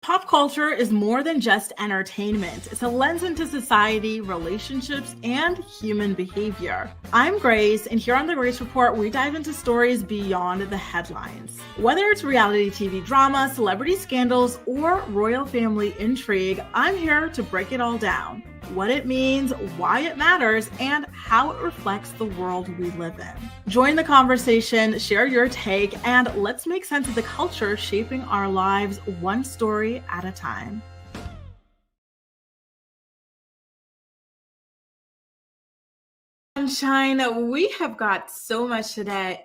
Pop culture is more than just entertainment. It's a lens into society, relationships, and human behavior. I'm Grace, and here on the Grace Report, we dive into stories beyond the headlines. Whether it's reality TV drama, celebrity scandals, or royal family intrigue, I'm here to break it all down. What it means, why it matters, and how it reflects the world we live in. Join the conversation, share your take, and let's make sense of the culture shaping our lives one story at a time. Sunshine, we have got so much today,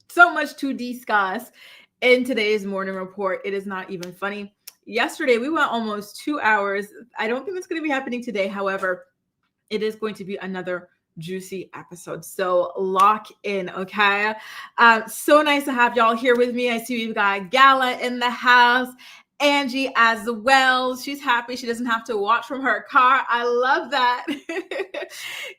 so much to discuss in today's morning report. It is not even funny. Yesterday, we went almost 2 hours. I don't think that's going to be happening today. However, it is going to be another juicy episode. So lock in, okay? So nice to have y'all here with me. I see we've got Gala in the house. Angie as well. She's happy she doesn't have to watch from her car. I love that.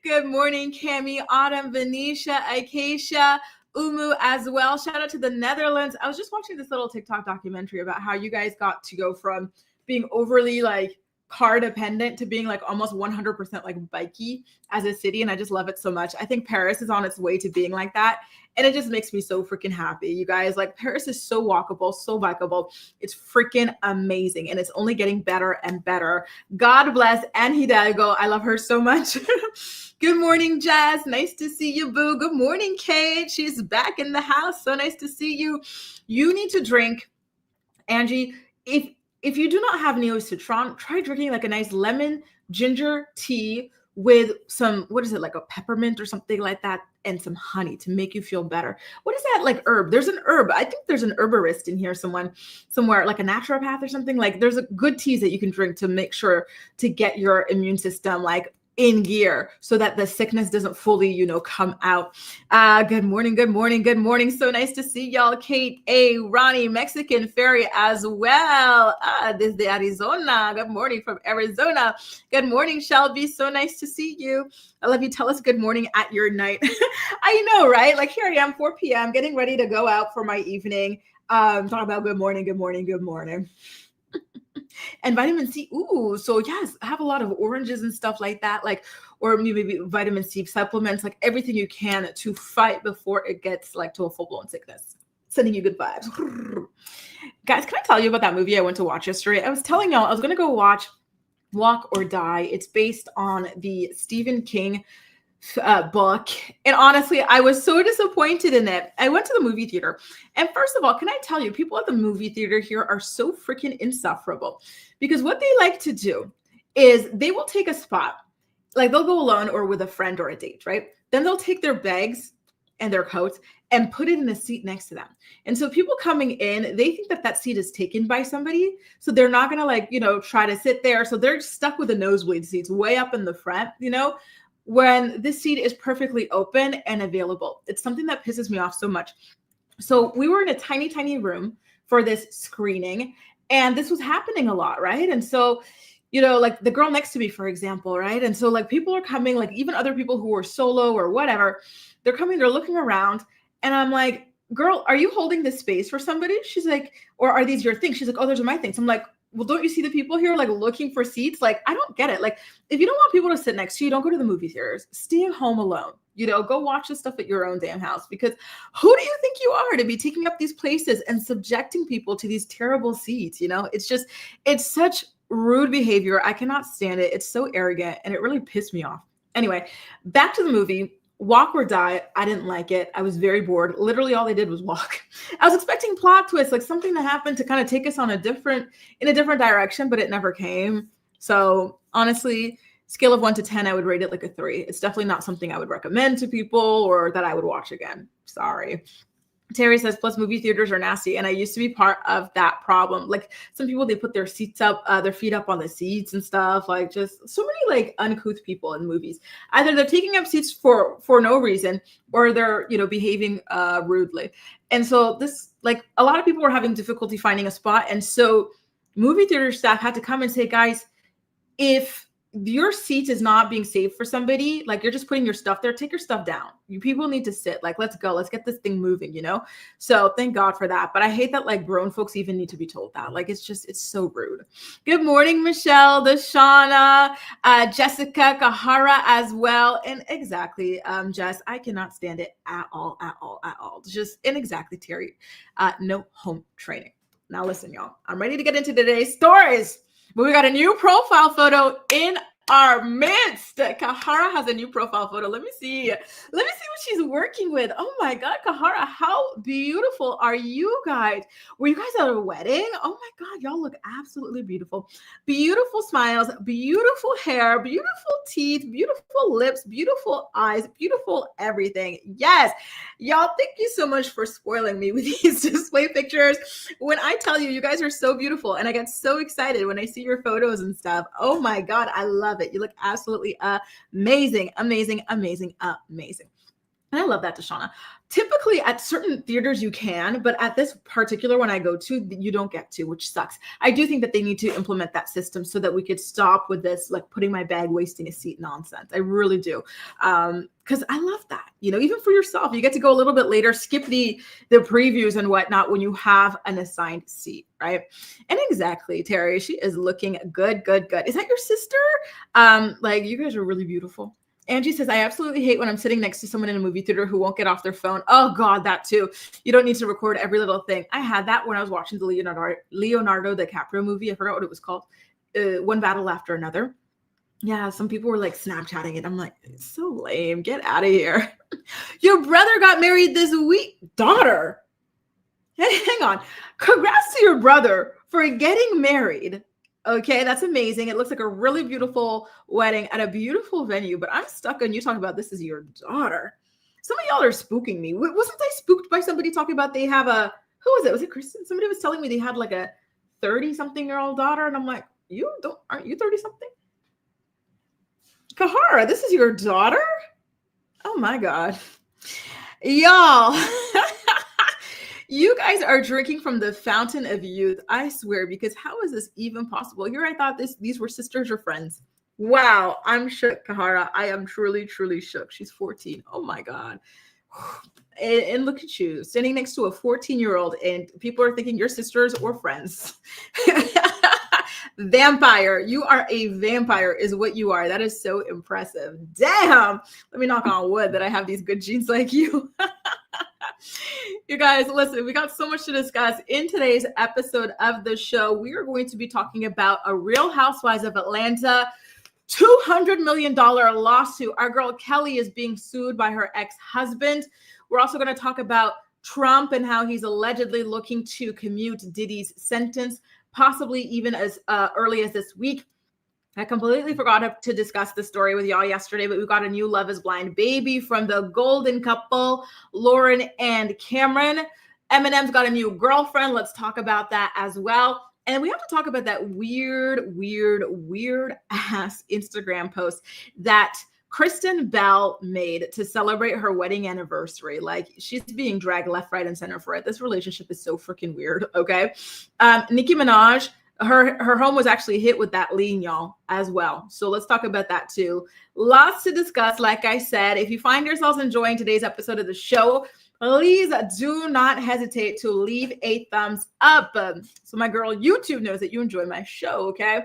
Good morning, Cami, Autumn, Venetia, Acacia, Umu as well. Shout out to the Netherlands. I was just watching this little TikTok documentary about how you guys got to go from being overly like car dependent to being like almost 100% like bikey as a city. And I just love it so much. I think Paris is on its way to being like that. And it just makes me so freaking happy. You guys, like Paris is so walkable, so bikeable. It's freaking amazing. And it's only getting better and better. God bless Anne Hidalgo. I love her so much. Good morning, Jazz. Nice to see you, boo. Good morning, Kate. She's back in the house. So nice to see you. You need to drink, Angie. If you do not have neo-citron, try drinking like a nice lemon ginger tea with some, what is it, like a peppermint or something like that, and some honey to make you feel better. What is that like herb? There's an herb. I think there's an herborist in here somewhere, like a naturopath or something. Like there's a good teas that you can drink to make sure to get your immune system like in gear so that the sickness doesn't fully, come out. Good morning, good morning, good morning. So nice to see y'all. Kate, A, Ronnie, Mexican Fairy as well. Desde Arizona. Good morning from Arizona. Good morning, Shelby. So nice to see you. I love you. Tell us good morning at your night. I know, right? Like here I am, 4 p.m., getting ready to go out for my evening. Talking about good morning, good morning, good morning. And vitamin C, so yes, have a lot of oranges and stuff like that, like, or maybe vitamin C supplements, like everything you can to fight before it gets like to a full-blown sickness. Sending you good vibes. Guys, can I tell you about that movie I went to watch yesterday? I was telling y'all I was going to go watch Walk or Die. It's based on the Stephen King book. And honestly, I was so disappointed in it. I went to the movie theater. And first of all, can I tell you, people at the movie theater here are so freaking insufferable because what they like to do is they will take a spot, like they'll go alone or with a friend or a date, right? Then they'll take their bags and their coats and put it in the seat next to them. And so people coming in, they think that that seat is taken by somebody. So they're not going to like, try to sit there. So they're stuck with the nosebleed seats way up in the front, when this seat is perfectly open and available. It's something that pisses me off so much. So we were in a tiny, tiny room for this screening, and this was happening a lot, right? And so, like the girl next to me, for example, right? And so like people are coming, like even other people who were solo or whatever, they're coming, they're looking around, and I'm like, girl, are you holding this space for somebody? She's like, or are these your things? She's like, oh, those are my things. I'm like, well, don't you see the people here like looking for seats? Like, I don't get it. Like, if you don't want people to sit next to you, don't go to the movie theaters. Stay home alone. Go watch the stuff at your own damn house, because who do you think you are to be taking up these places and subjecting people to these terrible seats? It's such rude behavior. I cannot stand it. It's so arrogant and it really pissed me off. Anyway, back to the movie. Walk or Die. I didn't like it. I was very bored. Literally all they did was walk. I was expecting plot twists, like something to happen to kind of take us in a different direction, but it never came. So honestly, scale of 1 to 10, I would rate it like a 3. It's definitely not something I would recommend to people or that I would watch again. Sorry. Terry says, plus movie theaters are nasty. And I used to be part of that problem. Like some people, they put their feet up on the seats and stuff, like just so many like uncouth people in movies. Either they're taking up seats for no reason, or they're, behaving rudely. And so this, like a lot of people were having difficulty finding a spot. And so movie theater staff had to come and say, guys, if your seat is not being saved for somebody. Like, you're just putting your stuff there. Take your stuff down. You people need to sit. Like, let's go. Let's get this thing moving, you know? So thank God for that. But I hate that like grown folks even need to be told that. Like, it's so rude. Good morning, Michelle, Deshauna, Jessica, Kahara as well. And exactly, Jess, I cannot stand it at all. Just inexactly, Terry. No home training. Now listen, y'all. I'm ready to get into today's stories. But we got a new profile photo in our midst. Kahara has a new profile photo. Let me see what she's working with. Oh my God, Kahara, how beautiful are you guys? Were you guys at a wedding? Oh my God, y'all look absolutely beautiful. Beautiful smiles, beautiful hair, beautiful teeth, beautiful lips, beautiful eyes, beautiful everything. Yes, y'all, thank you so much for spoiling me with these display pictures. When I tell you, you guys are so beautiful, and I get so excited when I see your photos and stuff. Oh my God, I love it. You look absolutely amazing. And I love that, Deshauna. Typically at certain theaters you can, but at this particular one I go to, you don't get to, which sucks. I do think that they need to implement that system so that we could stop with this, like putting my bag, wasting a seat nonsense. I really do. Because I love that, you know, even for yourself, you get to go a little bit later, skip the previews and whatnot when you have an assigned seat, right? And exactly, Terry, she is looking good. Is that your sister? Like, you guys are really beautiful. Angie says, I absolutely hate when I'm sitting next to someone in a movie theater who won't get off their phone. Oh God, that too. You don't need to record every little thing. I had that when I was watching the Leonardo DiCaprio movie. I forgot what it was called. One Battle After Another. Yeah, some people were like Snapchatting it. I'm like, it's so lame. Get out of here. Your brother got married this week. Daughter. Hang on. Congrats to your brother for getting married. Okay, that's amazing. It looks like a really beautiful wedding at a beautiful venue, but I'm stuck on you talking about this is your daughter. Some of y'all are spooking me. Wasn't I spooked by somebody talking about they have a, who was it? Was it Kristen? Somebody was telling me they had like a 30-something-year-old daughter, and I'm like, aren't you 30-something? Kahara, this is your daughter? Oh my God. Y'all. You guys are drinking from the fountain of youth, I swear, because how is this even possible? Here I thought these were sisters or friends. Wow, I'm shook, Kahara. I am truly shook. She's 14. Oh my God. And look at you, standing next to a 14-year-old, and people are thinking you're sisters or friends. Vampire. You are a vampire is what you are. That is so impressive. Damn. Let me knock on wood that I have these good genes like you. You guys, listen, we got so much to discuss in today's episode of the show. We are going to be talking about a Real Housewives of Atlanta $200 million lawsuit. Our girl Kelly is being sued by her ex-husband. We're also going to talk about Trump and how he's allegedly looking to commute Diddy's sentence, possibly even as early as this week. I completely forgot to discuss the story with y'all yesterday, but we got a new Love is Blind baby from the golden couple, Lauren and Cameron. Eminem's got a new girlfriend. Let's talk about that as well. And we have to talk about that weird ass Instagram post that Kristen Bell made to celebrate her wedding anniversary. Like, she's being dragged left, right, and center for it. This relationship is so freaking weird, okay? Nicki Minaj, her home was actually hit with that lien, y'all, as well. So let's talk about that too. Lots to discuss. Like I said, if you find yourselves enjoying today's episode of the show, please do not hesitate to leave a thumbs up. So my girl YouTube knows that you enjoy my show, okay?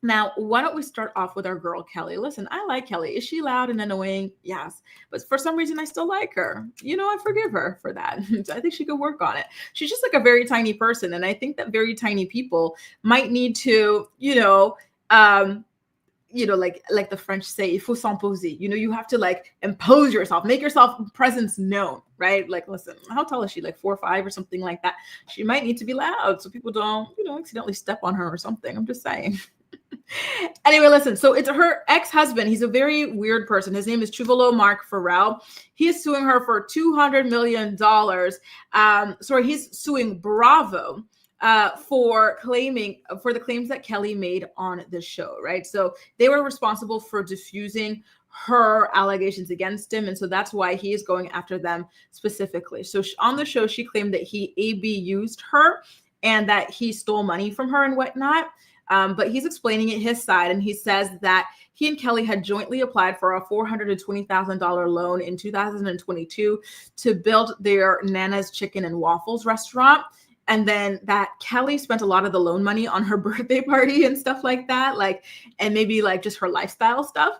Now, why don't we start off with our girl, Kelly? Listen, I like Kelly. Is she loud and annoying? Yes. But for some reason, I still like her. You know, I forgive her for that. I think she could work on it. She's just like a very tiny person. And I think that very tiny people might need to, like the French say, il faut s'imposer. You know, you have to like impose yourself, make yourself presence known, right? Like, listen, how tall is she? Like 4'5" or something like that. She might need to be loud so people don't, accidentally step on her or something. I'm just saying. Anyway, listen, so it's her ex-husband. He's a very weird person. His name is Chuvalo Mark Farrell. He is suing her for $200 million. He's suing Bravo for the claims that Kelly made on the show, right? So they were responsible for diffusing her allegations against him. And so that's why he is going after them specifically. So on the show, she claimed that he ABused her and that he stole money from her and whatnot. But he's explaining it his side, and he says that he and Kelly had jointly applied for a $420,000 loan in 2022 to build their Nana's Chicken and Waffles restaurant. And then that Kelly spent a lot of the loan money on her birthday party and stuff like that, and maybe just her lifestyle stuff,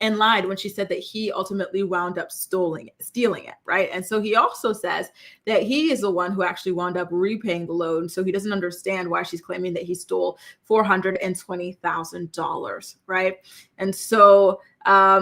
and lied when she said that he ultimately wound up stealing it, right? And so he also says that he is the one who actually wound up repaying the loan. So he doesn't understand why she's claiming that he stole $420,000, right? And so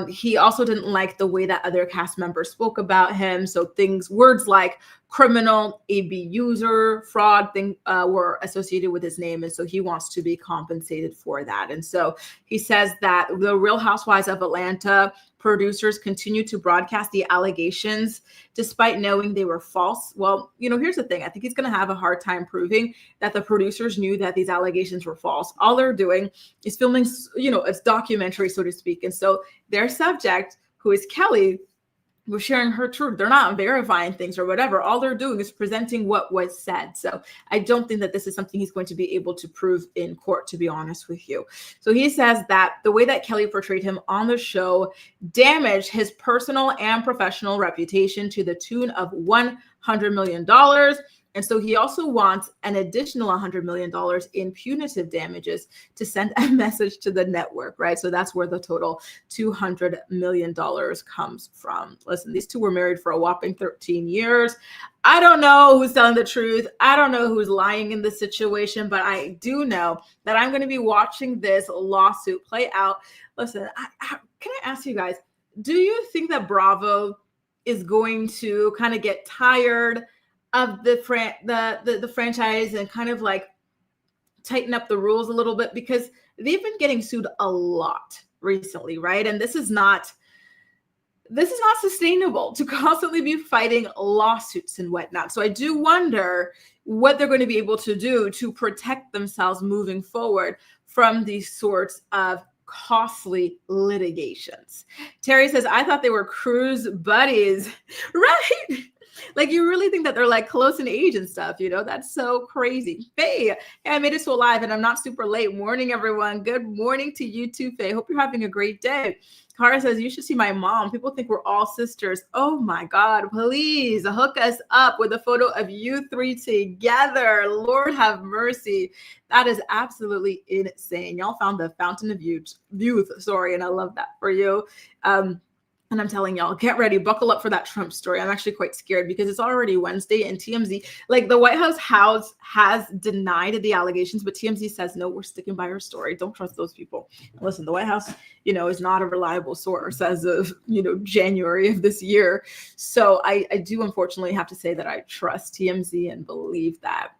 he also didn't like the way that other cast members spoke about him. So words like criminal, abuser, fraud were associated with his name. And so he wants to be compensated for that. And so he says that the Real Housewives of Atlanta producers continue to broadcast the allegations despite knowing they were false. Well, here's the thing. I think he's going to have a hard time proving that the producers knew that these allegations were false. All they're doing is filming, it's documentary, so to speak. And so their subject, who is Kelly, was sharing her truth. They're not verifying things or whatever. All they're doing is presenting what was said. So I don't think that this is something he's going to be able to prove in court, to be honest with you. So he says that the way that Kelly portrayed him on the show damaged his personal and professional reputation to the tune of $100 million. And so he also wants an additional $100 million in punitive damages to send a message to the network, right? So that's where the total $200 million comes from. Listen, these two were married for a whopping 13 years. I don't know who's telling the truth. I don't know who's lying in this situation, but I do know that I'm going to be watching this lawsuit play out. Listen, can I ask you guys, do you think that Bravo is going to kind of get tired of the franchise and kind of tighten up the rules a little bit, because they've been getting sued a lot recently, right? And this is not sustainable to constantly be fighting lawsuits and whatnot. So I do wonder what they're going to be able to do to protect themselves moving forward from these sorts of costly litigations. Terry says, I thought they were cruise buddies, right? You really think that they're close in age and stuff, That's so crazy. Faye, I made it so live and I'm not super late. Morning, everyone. Good morning to you too, Faye. Hope you're having a great day. Cara says, you should see my mom. People think we're all sisters. Oh my God, please hook us up with a photo of you three together. Lord have mercy. That is absolutely insane. Y'all found the fountain of youth, and I love that for you. And I'm telling y'all, get ready, buckle up for that Trump story. I'm actually quite scared because it's already Wednesday and TMZ, the White House has denied the allegations, but TMZ says, no, we're sticking by our story. Don't trust those people. Listen, the White House, is not a reliable source as of, January of this year. So I do unfortunately have to say that I trust TMZ and believe that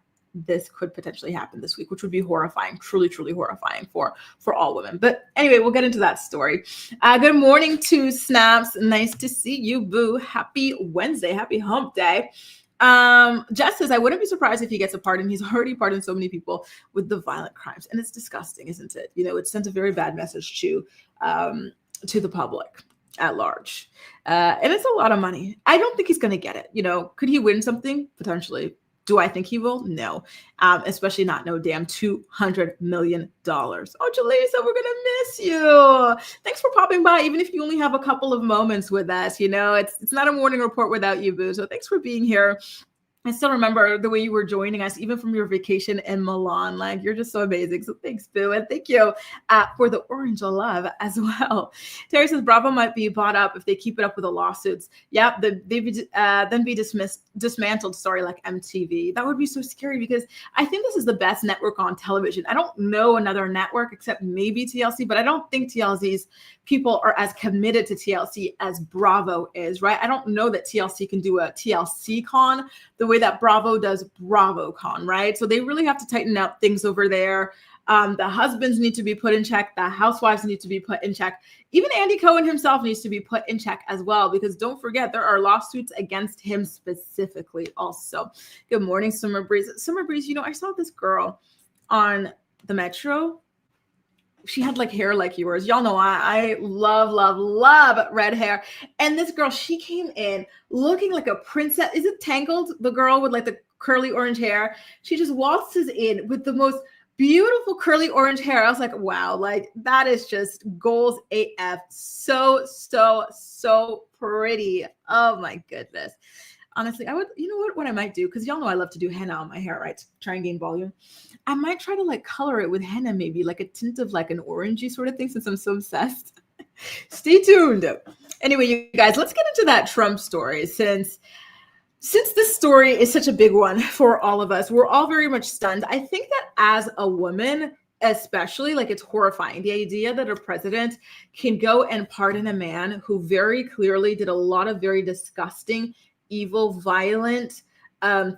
this could potentially happen this week, which would be horrifying, truly, truly horrifying for all women. But anyway, we'll get into that story. Good morning to Snaps. Nice to see you, boo. Happy Wednesday. Happy hump day. Jess says, I wouldn't be surprised if he gets a pardon. He's already pardoned so many people with the violent crimes. And it's disgusting, isn't it? It sent a very bad message to the public at large. And it's a lot of money. I don't think he's going to get it. Could he win something? Potentially. Do I think he will? No, especially not no damn $200 million. Oh, Jalisa, we're going to miss you. Thanks for popping by, even if you only have a couple of moments with us. It's not a morning report without you, boo. So thanks for being here. I still remember the way you were joining us, even from your vacation in Milan. You're just so amazing. So thanks, Boo. And thank you for the orange love as well. Terry says, Bravo might be bought up if they keep it up with the lawsuits. Yep, then be dismantled, like MTV. That would be so scary because I think this is the best network on television. I don't know another network except maybe TLC, but I don't think TLC's people are as committed to TLC as Bravo is, right? I don't know that TLC can do a TLC con the way that Bravo does BravoCon, right? So they really have to tighten up things over there. The husbands need to be put in check. The housewives need to be put in check. Even Andy Cohen himself needs to be put in check as well, because don't forget, there are lawsuits against him specifically also. Good morning, Summer Breeze. Summer Breeze, I saw this girl on the Metro. She had hair like yours. Y'all know I love, love, love red hair. And this girl, she came in looking like a princess. Is it Tangled? The girl with the curly orange hair. She just waltzes in with the most beautiful curly orange hair. I was like, wow, like that is just goals AF. So, so, so pretty. Oh my goodness. Honestly, I would, you know what I might do? Because y'all know I love to do henna on my hair, right? To try and gain volume. I might try to like color it with henna, maybe like a tint of like an orangey sort of thing, since I'm so obsessed. Stay tuned. Anyway, you guys, let's get into that Trump story since this story is such a big one for all of us. We're all very much stunned. I think that as a woman, especially, like, it's horrifying. The idea that a president can go and pardon a man who very clearly did a lot of very disgusting, evil, violent,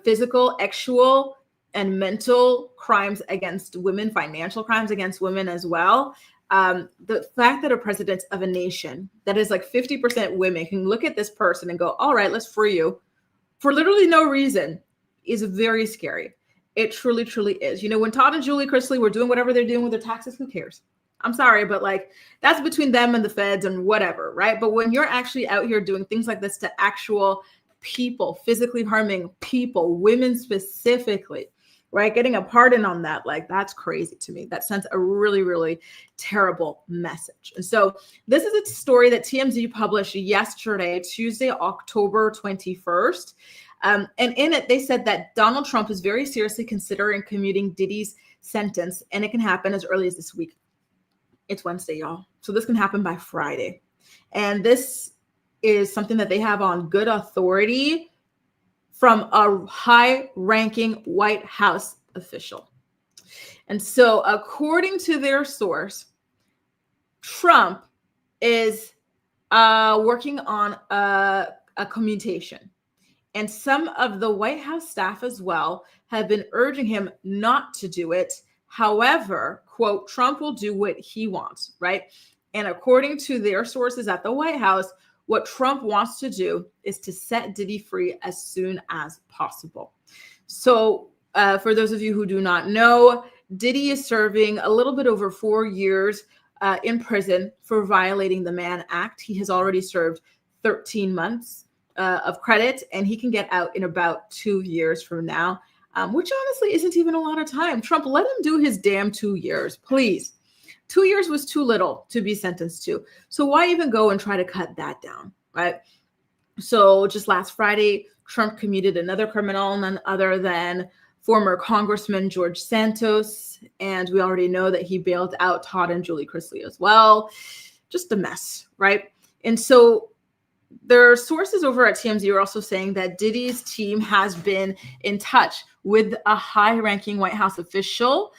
physical, sexual, and mental crimes against women, financial crimes against women as well. The fact that a president of a nation that is like 50% women can look at this person and go, all right, let's free you for literally no reason is very scary. It truly, truly is. You know, when Todd and Julie Chrisley were doing whatever they're doing with their taxes, who cares? I'm sorry, but like that's between them and the feds and whatever, right? But when you're actually out here doing things like this to actual people, physically harming people, women specifically, right? Getting a pardon on that, like that's crazy to me. That sends a really, really terrible message. And so this is a story that TMZ published yesterday, Tuesday, October 21st. And in it, they said that Donald Trump is very seriously considering commuting Diddy's sentence, and it can happen as early as this week. It's Wednesday, y'all. So this can happen by Friday. And this is something that they have on good authority from a high-ranking White House official. And so according to their source, Trump is working on a commutation. And some of the White House staff as well have been urging him not to do it. However, quote, Trump will do what he wants, right? And according to their sources at the White House, what Trump wants to do is to set Diddy free as soon as possible. So for those of you who do not know, Diddy is serving a little bit over 4 years in prison for violating the Mann Act. He has already served 13 months of credit, and he can get out in about 2 years from now, which honestly isn't even a lot of time. Trump, let him do his damn 2 years, please. 2 years was too little to be sentenced to. So why even go and try to cut that down, right? So just last Friday, Trump commuted another criminal, none other than former Congressman George Santos. And we already know that he bailed out Todd and Julie Chrisley as well. Just a mess, right? And so their sources over at TMZ are also saying that Diddy's team has been in touch with a high-ranking White House official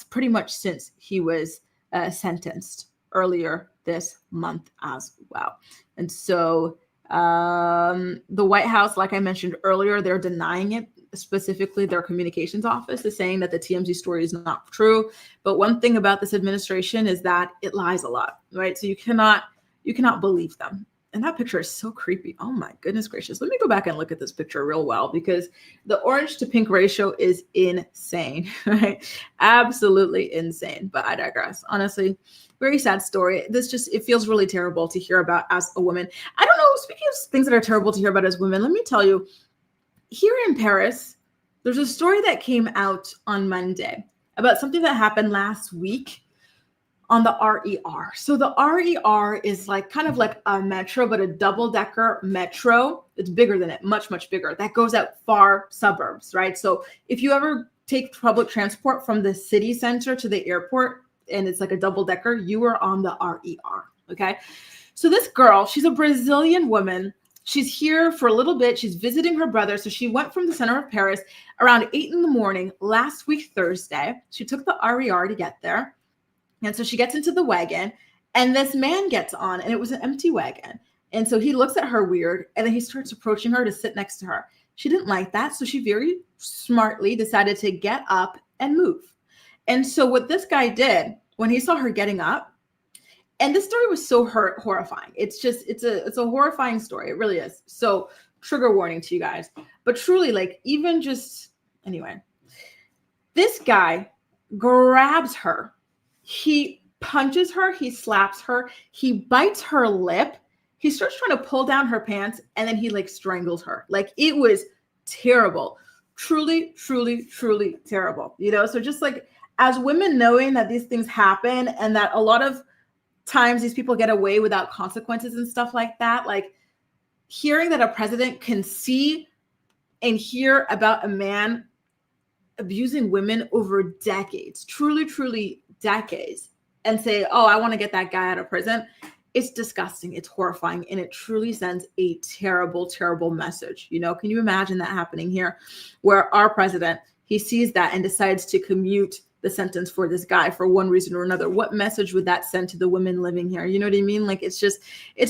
pretty much since he was sentenced earlier this month as well. And so the White House, like I mentioned earlier, they're denying it. Specifically, their communications office is saying that the TMZ story is not true. But one thing about this administration is that it lies a lot, right? So you cannot believe them. And that picture is so creepy. Oh my goodness gracious. Let me go back and look at this picture real well, because the orange to pink ratio is insane, right? Absolutely insane. But I digress. Honestly, very sad story. It feels really terrible to hear about as a woman. I don't know, speaking of things that are terrible to hear about as women, let me tell you, here in Paris, there's a story that came out on Monday about something that happened last week on the RER. So the RER is like kind of like a metro, but a double-decker metro. It's bigger than it, much, much bigger. That goes out far suburbs, right? So if you ever take public transport from the city center to the airport and it's like a double-decker, you are on the RER, okay? So this girl, she's a Brazilian woman. She's here for a little bit. She's visiting her brother. So she went from the center of Paris around 8 in the morning last week, Thursday. She took the RER to get there. And so she gets into the wagon, and this man gets on, and it was an empty wagon. And so he looks at her weird, and then he starts approaching her to sit next to her. She didn't like that, so she very smartly decided to get up and move. And so what this guy did when he saw her getting up, and this story was so horrifying. It's a horrifying story. It really is. So trigger warning to you guys. But truly, like, even just, anyway, this guy grabs her. He punches her, he slaps her, he bites her lip, he starts trying to pull down her pants, and then he like strangles her. Like, it was terrible. Truly, truly, truly terrible. You know, so just like As women, knowing that these things happen and that a lot of times these people get away without consequences and stuff like that, like hearing that a president can see and hear about a man abusing women over decades, truly decades, and say, oh, I want to get that guy out of prison, it's disgusting, it's horrifying, and it truly sends a terrible message. Can you imagine that happening here, where our president, he sees that and decides to commute the sentence for this guy for one reason or another? What message would that send to the women living here? You know what I mean? Like, it's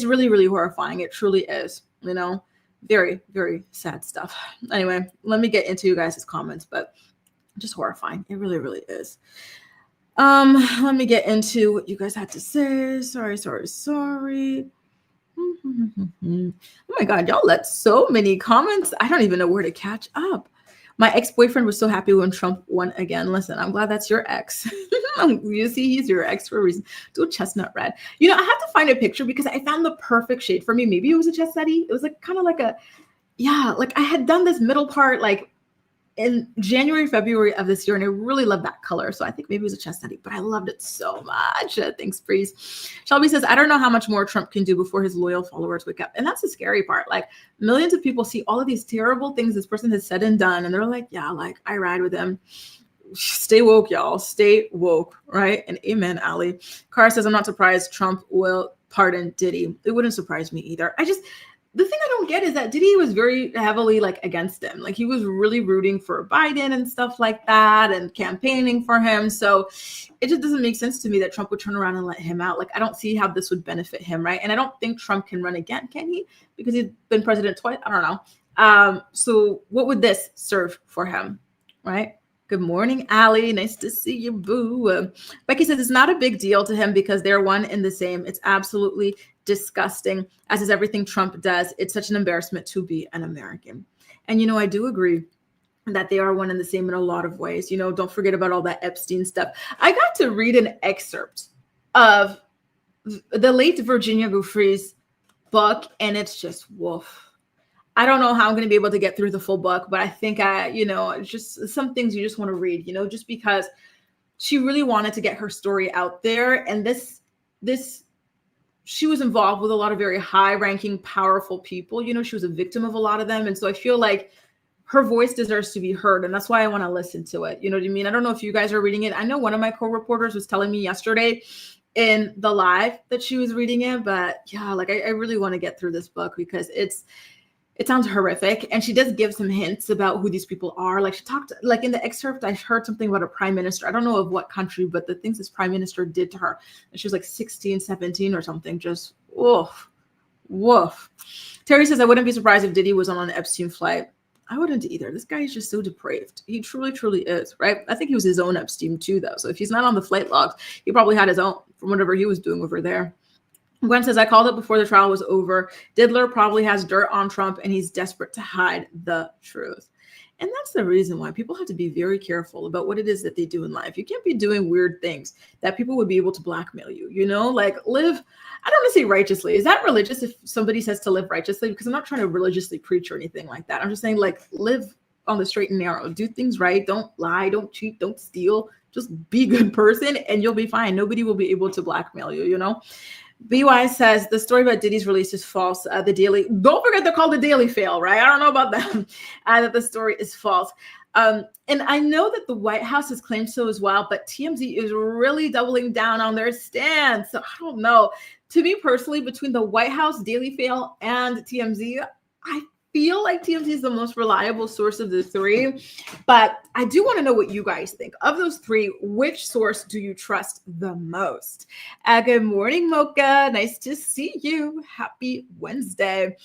really horrifying. It truly is, very sad stuff. Anyway, let me get into you guys' comments, but just horrifying. It really is. Let me get into what you guys had to say. Sorry. Oh my God, y'all let so many comments. I don't even know where to catch up. My ex-boyfriend was so happy when Trump won again. Listen, I'm glad that's your ex. You see, he's your ex for a reason. Do a chestnut red. I had to find a picture because I found the perfect shade for me. Maybe it was a chestnutty. It was like kind of like like I had done this middle part like in January, February of this year, and I really love that color. So I think maybe it was a chestnutty, but I loved it so much. Thanks, Breeze. Shelby says, I don't know how much more Trump can do before his loyal followers wake up. And that's the scary part. Like, millions of people see all of these terrible things this person has said and done, and they're like, yeah, like, I ride with him. Stay woke, y'all. Stay woke, right? And amen, Ali. Cara says, I'm not surprised Trump will pardon Diddy. It wouldn't surprise me either. The thing I don't get is that Diddy was very heavily like against him. Like, he was really rooting for Biden and stuff like that and campaigning for him. So it just doesn't make sense to me that Trump would turn around and let him out. Like, I don't see how this would benefit him, right? And I don't think Trump can run again, can he? Because he's been president twice. I don't know. So what would this serve for him, right? Good morning, Allie. Nice to see you, boo. Becky says it's not a big deal to him because they're one and the same. It's absolutely disgusting, as is everything Trump does. It's such an embarrassment to be an American. And, I do agree that they are one and the same in a lot of ways. Don't forget about all that Epstein stuff. I got to read an excerpt of the late Virginia Giuffre's book, and it's just woof. I don't know how I'm going to be able to get through the full book, but I think just some things you just want to read, just because she really wanted to get her story out there. And she was involved with a lot of very high ranking, powerful people. She was a victim of a lot of them. And so I feel like her voice deserves to be heard. And that's why I want to listen to it. You know what I mean? I don't know if you guys are reading it. I know one of my co-reporters was telling me yesterday in the live that she was reading it, but yeah, like I really want to get through this book because it sounds horrific. And she does give some hints about who these people are. Like, she talked, like in the excerpt, I heard something about a prime minister. I don't know of what country, but the things this prime minister did to her. And she was like 16, 17 or something. Just woof. Terry says, I wouldn't be surprised if Diddy was on an Epstein flight. I wouldn't either. This guy is just so depraved. He truly is, right? I think he was his own Epstein too, though. So if he's not on the flight logs, he probably had his own from whatever he was doing over there. Gwen says, I called it before the trial was over. Diddler probably has dirt on Trump and he's desperate to hide the truth. And that's the reason why people have to be very careful about what it is that they do in life. You can't be doing weird things that people would be able to blackmail you, like live, I don't want to say righteously. Is that religious if somebody says to live righteously? Because I'm not trying to religiously preach or anything like that. I'm just saying, like, live on the straight and narrow. Do things right. Don't lie. Don't cheat. Don't steal. Just be a good person and you'll be fine. Nobody will be able to blackmail you, BY says the story about Diddy's release is false. The Daily, don't forget they're called the Daily Fail, right? I don't know about them. That the story is false. And I know that the White House has claimed so as well, but TMZ is really doubling down on their stance. So I don't know. To me personally, between the White House, Daily Fail, and TMZ, I feel like TMZ is the most reliable source of the three, but I do want to know what you guys think. Of those three, which source do you trust the most? Good morning, Mocha. Nice to see you. Happy Wednesday.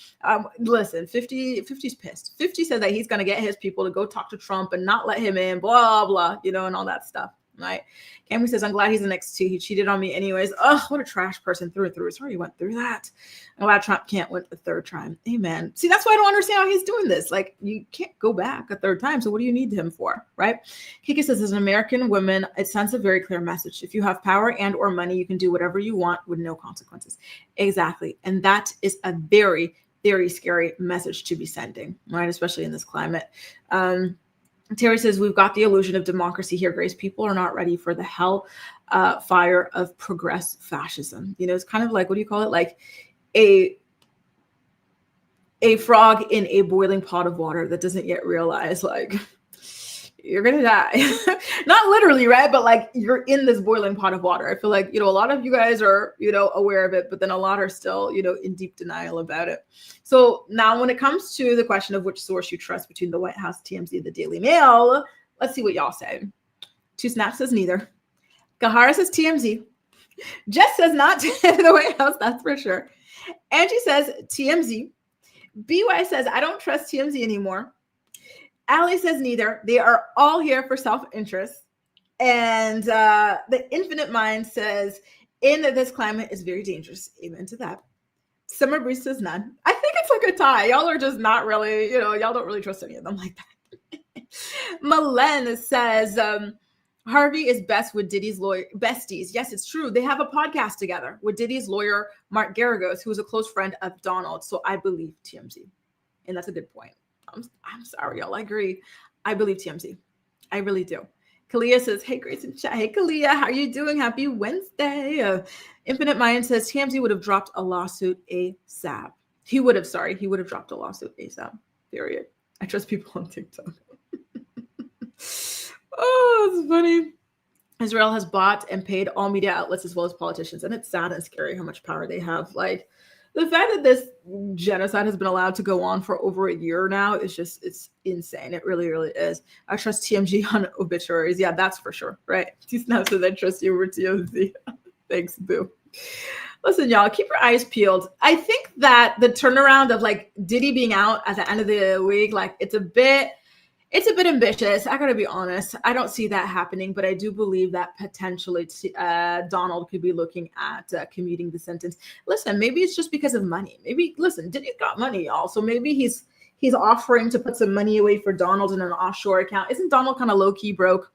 Listen, 50's pissed. 50 said that he's going to get his people to go talk to Trump and not let him in, blah, blah, and all that stuff. Right? Cammy says, I'm glad he's the next two. He cheated on me anyways. Oh, what a trash person through and through. Sorry you went through that. I'm glad Trump can't win a third time. Amen. See, that's why I don't understand how he's doing this. Like, you can't go back a third time. So what do you need him for? Right? Kiki says, as an American woman, it sends a very clear message. If you have power and or money, you can do whatever you want with no consequences. Exactly. And that is a very, very scary message to be sending, right? Especially in this climate. Terry says, we've got the illusion of democracy here, Grace. People are not ready for the hell fire of progress fascism. You know, it's kind of like, what do you call it? Like a frog in a boiling pot of water that doesn't yet realize, like, you're gonna die. Not literally, right? But like, you're in this boiling pot of water. I feel like, you know, a lot of you guys are, you know, aware of it, but then a lot are still, you know, in deep denial about it. So now when it comes to the question of which source you trust between the White House, TMZ, and the Daily Mail, let's see what y'all say. Two Snaps says neither. Gahara says TMZ. Jess says not the White House, that's for sure. Angie says TMZ. BY says, I don't trust TMZ anymore. Allie says neither. They are all here for self-interest. And the Infinite Mind says, in this climate is very dangerous. Amen to that. Summer Breeze says none. I think it's like a tie. Y'all are just not really, you know, y'all don't really trust any of them like that. Malen says, Harvey is best with Diddy's lawyer besties. Yes, it's true. They have a podcast together with Diddy's lawyer, Mark Garagos, who is a close friend of Donald. So I believe TMZ. And that's a good point. I'm sorry, y'all. I agree. I believe TMZ. I really do. Kalia says, hey, Grace and chat. Hey, Kalia, how are you doing? Happy Wednesday. Infinite Mind says TMZ would have dropped a lawsuit ASAP. He would have dropped a lawsuit ASAP. Period. I trust people on TikTok. Oh, it's funny. Israel has bought and paid all media outlets as well as politicians. And it's sad and scary how much power they have. Like, the fact that this genocide has been allowed to go on for over a year now is just, it's insane. It really, really is. I trust TMG on obituaries. Yeah, that's for sure, right? T-Snap says, I trust you over TMZ. Thanks, boo. Listen, y'all, keep your eyes peeled. I think that the turnaround of like Diddy being out at the end of the week, like it's a bit ambitious. I gotta be honest. I don't see that happening, but I do believe that potentially Donald could be looking at commuting the sentence. Listen, maybe it's just because of money. Maybe, listen, Diddy's got money, y'all. So maybe he's offering to put some money away for Donald in an offshore account. Isn't Donald kind of low-key broke,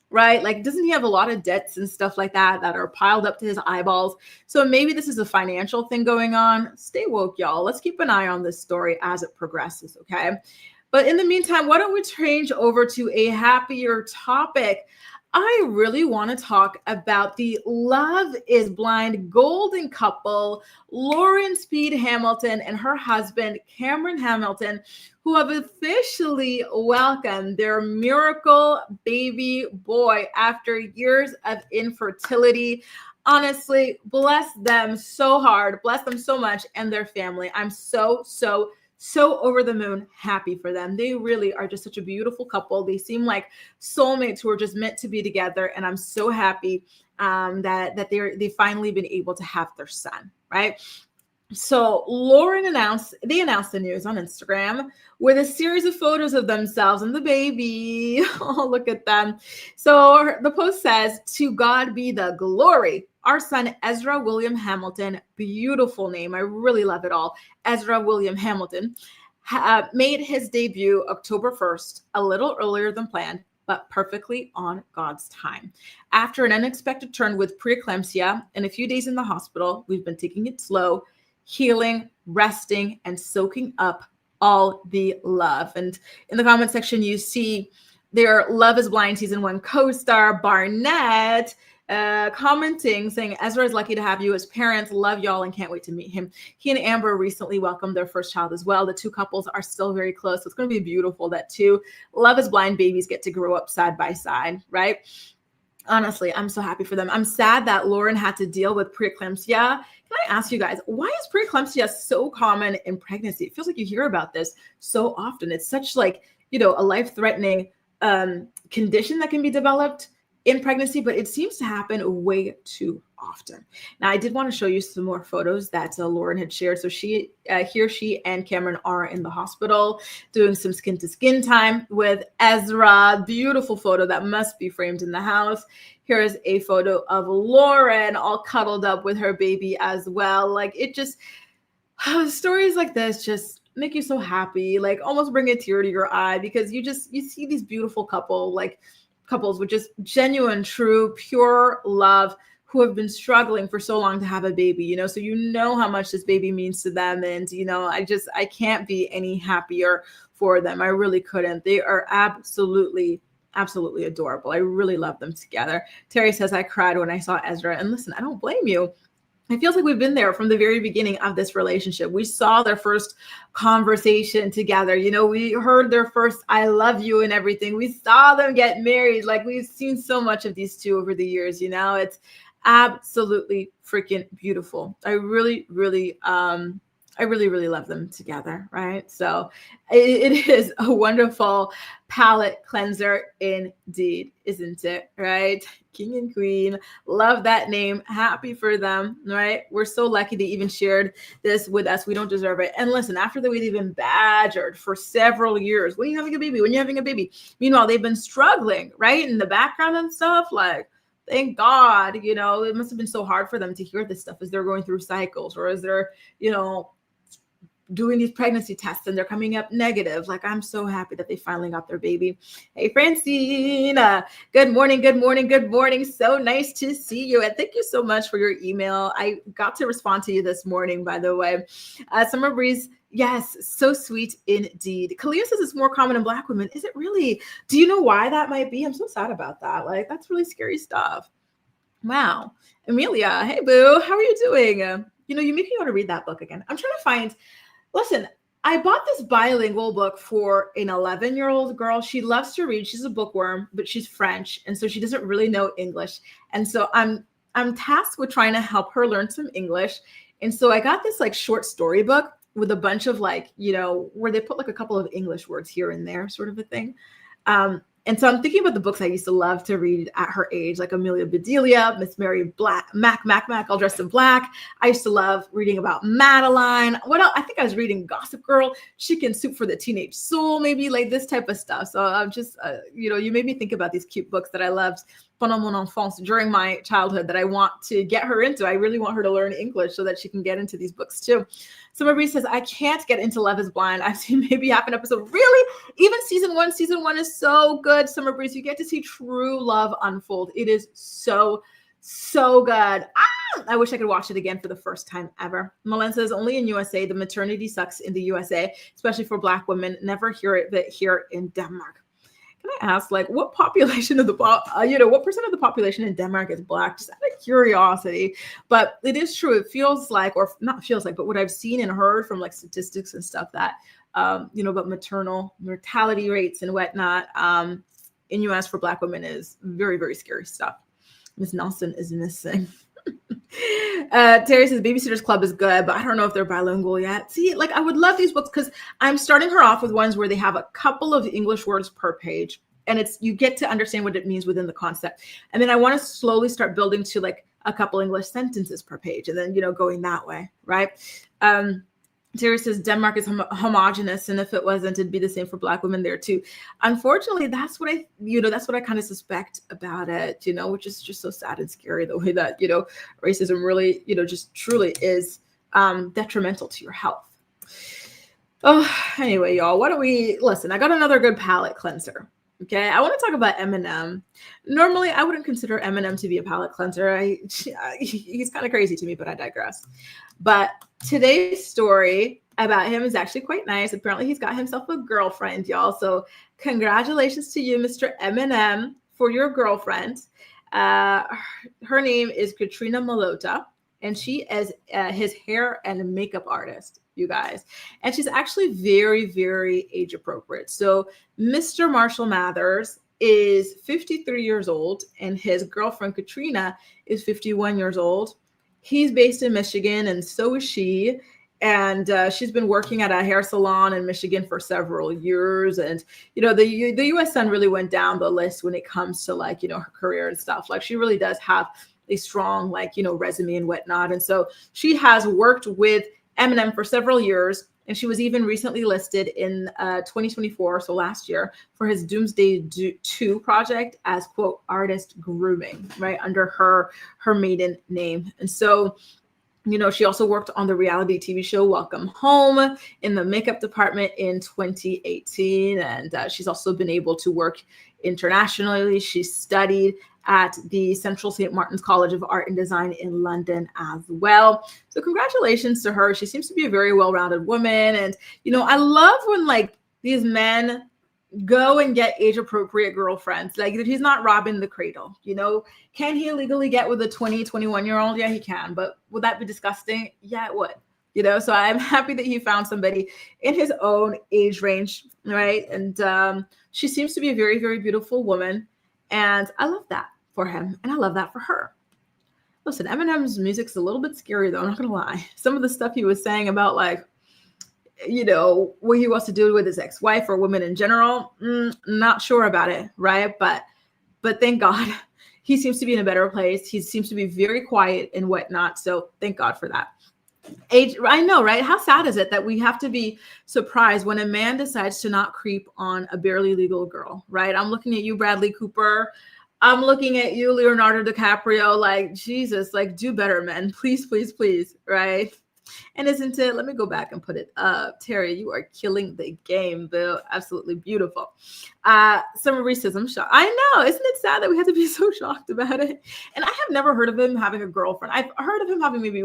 right? Like, doesn't he have a lot of debts and stuff like that are piled up to his eyeballs? So maybe this is a financial thing going on. Stay woke, y'all. Let's keep an eye on this story as it progresses, okay? But in the meantime, why don't we change over to a happier topic? I really want to talk about the Love is Blind golden couple, Lauren Speed Hamilton and her husband, Cameron Hamilton, who have officially welcomed their miracle baby boy after years of infertility. Honestly, bless them so hard. Bless them so much and their family. I'm so over the moon happy for them. They really are just such a beautiful couple. They seem like soulmates who are just meant to be together. And I'm so happy that they've finally been able to have their son, right? So Lauren announced the news on Instagram with a series of photos of themselves and the baby. Oh, look at them. So the post says, to God be the glory. Our son, Ezra William Hamilton, beautiful name. I really love it all. Ezra William Hamilton made his debut October 1st, a little earlier than planned, but perfectly on God's time. After an unexpected turn with preeclampsia and a few days in the hospital, we've been taking it slow, healing, resting, and soaking up all the love. And in the comment section, you see their Love is Blind season 1 co-star Barnett commenting, saying, Ezra is lucky to have you as parents, love y'all, and can't wait to meet him. He and Amber recently welcomed their first child as well. The two couples are still very close. So it's going to be beautiful that two Love is Blind babies get to grow up side by side, right? Honestly, I'm so happy for them. I'm sad that Lauren had to deal with preeclampsia. Can I ask you guys, why is preeclampsia so common in pregnancy? It feels like you hear about this so often. It's such like, you know, a life-threatening condition that can be developed in pregnancy, but it seems to happen way too often. Now, I did want to show you some more photos that Lauren had shared. So she and Cameron are in the hospital doing some skin-to-skin time with Ezra. Beautiful photo that must be framed in the house. Here's a photo of Lauren all cuddled up with her baby as well. Like, it just, stories like this just make you so happy, like almost bring a tear to your eye, because you see these beautiful couples with just genuine, true, pure love who have been struggling for so long to have a baby, so how much this baby means to them. And, I can't be any happier for them. I really couldn't. They are absolutely adorable. I really love them together. Terry says, I cried when I saw Ezra. And listen, I don't blame you. It feels like we've been there from the very beginning of this relationship. We saw their first conversation together. We heard their first I love you and everything. We saw them get married. Like, we've seen so much of these two over the years. It's absolutely freaking beautiful. I really love them together, right? So it is a wonderful palette cleanser indeed, isn't it? Right? King and Queen, love that name. Happy for them, right? We're so lucky they even shared this with us. We don't deserve it. And listen, after that, we've been badgered for several years. When are you having a baby? When are you having a baby? Meanwhile, they've been struggling, right? In the background and stuff, like, thank God, it must have been so hard for them to hear this stuff as they're going through cycles, or as they're, doing these pregnancy tests and they're coming up negative. Like, I'm so happy that they finally got their baby. Hey, Francine, good morning. So nice to see you. And thank you so much for your email. I got to respond to you this morning, by the way. Summer Breeze, yes, so sweet indeed. Kalia says it's more common in Black women. Is it really? Do you know why that might be? I'm so sad about that. Like, that's really scary stuff. Wow. Amelia, hey, boo. How are you doing? You make me want to read that book again. I'm trying to find... Listen, I bought this bilingual book for an 11-year-old girl. She loves to read. She's a bookworm, but she's French. And so she doesn't really know English. And so I'm tasked with trying to help her learn some English. And so I got this like short story book with a bunch of like, where they put like a couple of English words here and there, sort of a thing. And so I'm thinking about the books I used to love to read at her age, like Amelia Bedelia, Miss Mary Mac, all dressed in black. I used to love reading about Madeline. What else? I think I was reading Gossip Girl, Chicken Soup for the Teenage Soul, maybe like this type of stuff. So I'm just, you made me think about these cute books that I loved pendant mon enfance, during my childhood, that I want to get her into. I really want her to learn English so that she can get into these books too. Summer Breeze says, I can't get into Love is Blind. I've seen maybe half an episode. Really? Even season one is so good. Summer Breeze, you get to see true love unfold. It is so good. I wish I could watch it again for the first time ever. Malen says, only in USA. The maternity sucks in the USA, especially for Black women. Never hear it, but here in Denmark. Can I ask, like, what population of the what percent of the population in Denmark is Black? Just out of curiosity. But it is true. It feels like, or not feels like, but what I've seen and heard from like statistics and stuff that, about maternal mortality rates and whatnot in US for Black women is very, very scary stuff. Miss Nelson is missing. Terry says Babysitter's Club is good, but I don't know if they're bilingual yet. See, like, I would love these books because I'm starting her off with ones where they have a couple of English words per page, and you get to understand what it means within the concept. And then I want to slowly start building to like a couple English sentences per page, and then going that way, right? Terry says Denmark is homogenous, and if it wasn't, it'd be the same for Black women there too. Unfortunately, that's what I kind of suspect about it, which is just so sad and scary, the way that, racism really, just truly is detrimental to your health. Oh, anyway, y'all, why don't we listen? I got another good palate cleanser. Okay, I want to talk about Eminem. Normally, I wouldn't consider Eminem to be a palate cleanser. He's kind of crazy to me, but I digress. But today's story about him is actually quite nice. Apparently, he's got himself a girlfriend, y'all. So congratulations to you, Mr. Eminem, for your girlfriend. Her name is Katrina Malota, and she is his hair and makeup artist, you guys. And she's actually very, very age appropriate. So Mr. Marshall Mathers is 53 years old, and his girlfriend, Katrina, is 51 years old. He's based in Michigan, and so is she. And she's been working at a hair salon in Michigan for several years. And, the U.S. Sun really went down the list when it comes to like, her career and stuff. Like, she really does have a strong, like, resume and whatnot. And so she has worked with Eminem for several years. And she was even recently listed in 2024, so last year, for his Doomsday 2 project as, quote, artist grooming, right, under her maiden name. And so, She also worked on the reality TV show Welcome Home in the makeup department in 2018. And she's also been able to work internationally. She studied at the Central St. Martin's College of Art and Design in London as well. So congratulations to her. She seems to be a very well-rounded woman. And, I love when these men go and get age appropriate girlfriends. Like, he's not robbing the cradle. Can he illegally get with a 21-year-old? Yeah, he can. But would that be disgusting? Yeah, it would. So I'm happy that he found somebody in his own age range, right? And she seems to be a very, very beautiful woman. And I love that for him. And I love that for her. Listen, Eminem's music's a little bit scary, though. I'm not going to lie. Some of the stuff he was saying about what he wants to do with his ex-wife or women in general, not sure about it, right? But thank God he seems to be in a better place. He seems to be very quiet and whatnot. So thank God for that. I know, right? How sad is it that we have to be surprised when a man decides to not creep on a barely legal girl, right? I'm looking at you, Bradley Cooper. I'm looking at you, Leonardo DiCaprio. Jesus, do better, men. Please, please, please, right? And isn't it? Let me go back and put it up. Terry, you are killing the game, Bill. Absolutely beautiful. Summer Reese says, I'm shocked. I know. Isn't it sad that we have to be so shocked about it? And I have never heard of him having a girlfriend. I've heard of him having maybe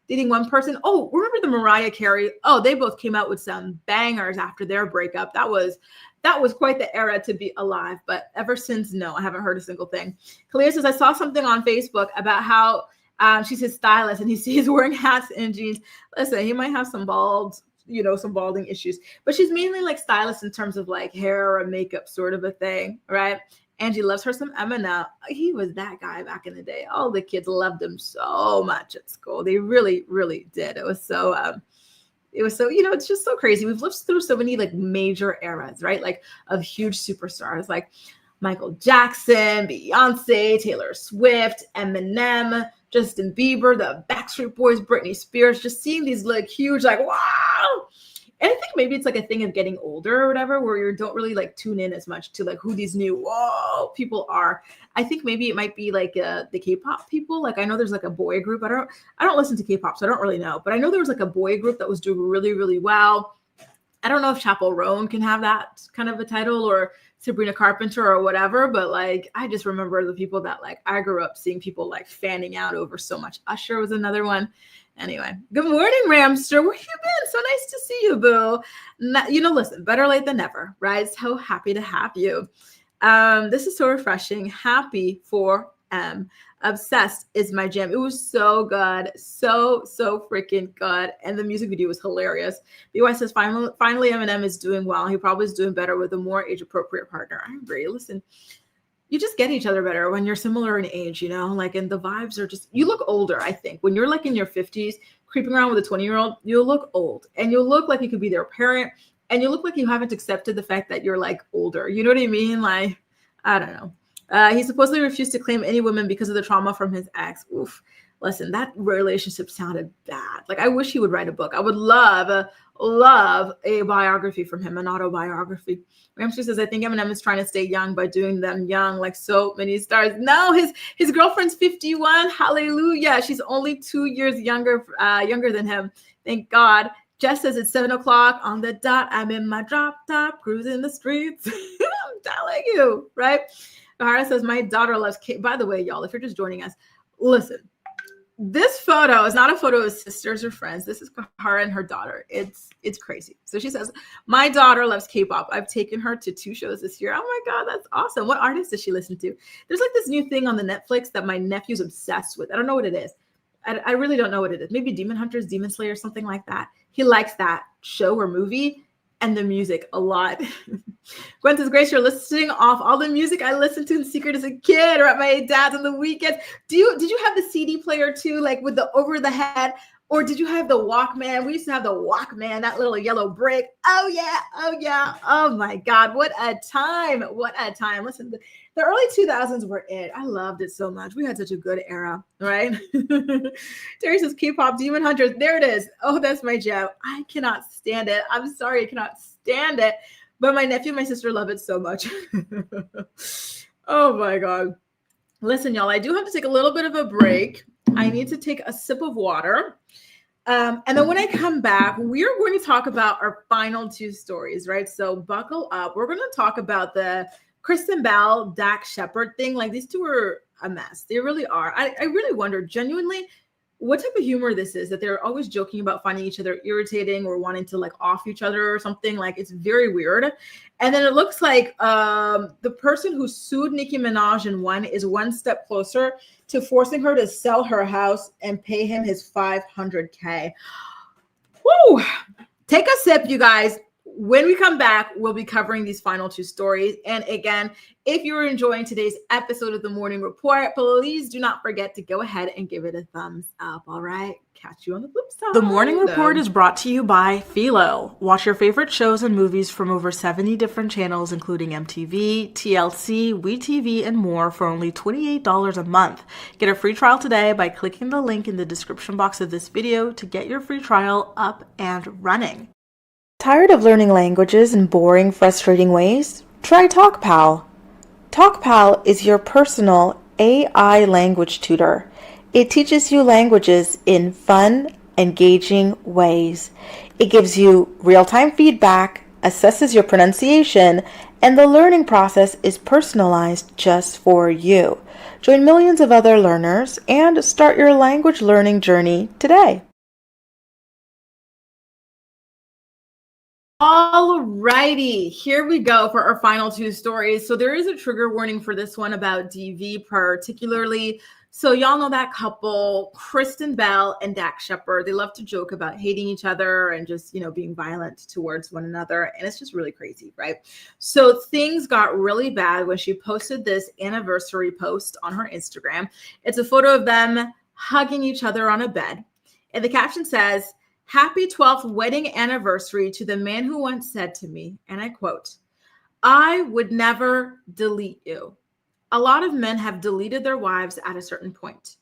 dating one person. Oh, remember the Mariah Carey? Oh, they both came out with some bangers after their breakup. That was quite the era to be alive. But ever since, no, I haven't heard a single thing. Kalia says, I saw something on Facebook about how she's his stylist and he's wearing hats and jeans. Listen, he might have some balding issues, but she's mainly stylist in terms of hair or makeup sort of a thing, right? Angie loves her some Eminem. He was that guy back in the day. All the kids loved him so much at school. They really, really did. It was so, it's just so crazy. We've lived through so many major eras, right? Of huge superstars, Michael Jackson, Beyonce, Taylor Swift, Eminem, Justin Bieber, the Backstreet Boys, Britney Spears, just seeing these huge, wow. And I think maybe it's a thing of getting older or whatever, where you don't really tune in as much to who these new people are. I think maybe it might be the K-pop people. I know there's a boy group. I don't listen to K-pop, so I don't really know. But I know there was a boy group that was doing really, really well. I don't know if Chappell Roan can have that kind of a title, or Sabrina Carpenter or whatever, but I just remember the people that I grew up seeing people fanning out over so much. Usher was another one. Anyway, good morning, Ramster. Where you been? So nice to see you, boo. Listen, better late than never, right? So happy to have you. This is so refreshing. Happy for Obsessed is my jam. It was so good. So freaking good. And the music video was hilarious. BY says, finally Eminem is doing well. He probably is doing better with a more age-appropriate partner. I agree. Listen, you just get each other better when you're similar in age, and the vibes are just, you look older, I think. When you're in your 50s, creeping around with a 20-year-old, you'll look old. And you'll look like you could be their parent. And you look like you haven't accepted the fact that you're older. You know what I mean? I don't know. He supposedly refused to claim any women because of the trauma from his ex. Oof. Listen, that relationship sounded bad. I wish he would write a book. I would love a biography from him, an autobiography. Ramsey says, I think Eminem is trying to stay young by doing them young, like so many stars. No, his girlfriend's 51. Hallelujah. She's only 2 years younger than him. Thank God. Jess says it's 7:00 on the dot. I'm in my drop top, cruising the streets. I'm telling you, right? Kahara says, my daughter loves Kate. By the way, y'all, if you're just joining us, listen, this photo is not a photo of sisters or friends. This is Kahara and her daughter. It's crazy. So she says, my daughter loves K-pop. I've taken her to 2 shows this year. Oh my God, that's awesome. What artist does she listen to? There's this new thing on the Netflix that my nephew's obsessed with. I don't know what it is. I really don't know what it is. Maybe Demon Hunters, Demon Slayer, something like that. He likes that show or movie and the music a lot. Gwen says, Grace, you're listing off all the music I listened to in secret as a kid or at my dad's on the weekends. Did you have the CD player too, with the over the head? Or did you have the Walkman? We used to have the Walkman, that little yellow brick. Oh yeah. Oh my God, what a time. What a time. Listen, the early 2000s were it. I loved it so much. We had such a good era, right? Terry says, K-pop Demon Hunters. There it is. Oh, that's my jam. I cannot stand it. I'm sorry, I cannot stand it. But my nephew and my sister love it so much. Oh my God. Listen, y'all, I do have to take a little bit of a break. I need to take a sip of water. And then when I come back, we are going to talk about our final two stories, right? So buckle up. We're going to talk about the Kristen Bell, Dak Shepard thing. Like, these two are a mess. They really are. I really wonder genuinely what type of humor this is, that they're always joking about finding each other irritating or wanting to like off each other or something. Like, it's very weird. And then it looks like the person who sued Nicki Minaj and won is one step closer to forcing her to sell her house and pay him his $500K. Woo! Take a sip, you guys. When we come back, we'll be covering these final two stories. And again, if you're enjoying today's episode of the Morning Report, please do not forget to go ahead and give it a thumbs up. All right. Catch you on the flip side. The Morning Report is brought to you by Philo. Watch your favorite shows and movies from over 70 different channels, including MTV, TLC, WeTV, and more for only $28 a month. Get a free trial today by clicking the link in the description box of this video to get your free trial up and running. Tired of learning languages in boring, frustrating ways? Try TalkPal. TalkPal is your personal AI language tutor. It teaches you languages in fun, engaging ways. It gives you real-time feedback, assesses your pronunciation, and the learning process is personalized just for you. Join millions of other learners and start your language learning journey today. All righty, here we go for our final two stories. So there is a trigger warning for this one about DV particularly. So y'all know that couple, Kristen Bell and Dak Shepard. They love to joke about hating each other and just, being violent towards one another. And it's just really crazy, right? So things got really bad when she posted this anniversary post on her Instagram. It's a photo of them hugging each other on a bed. And the caption says, "Happy 12th wedding anniversary to the man who once said to me," and I quote, "I would never delete you. A lot of men have deleted their wives at a certain point.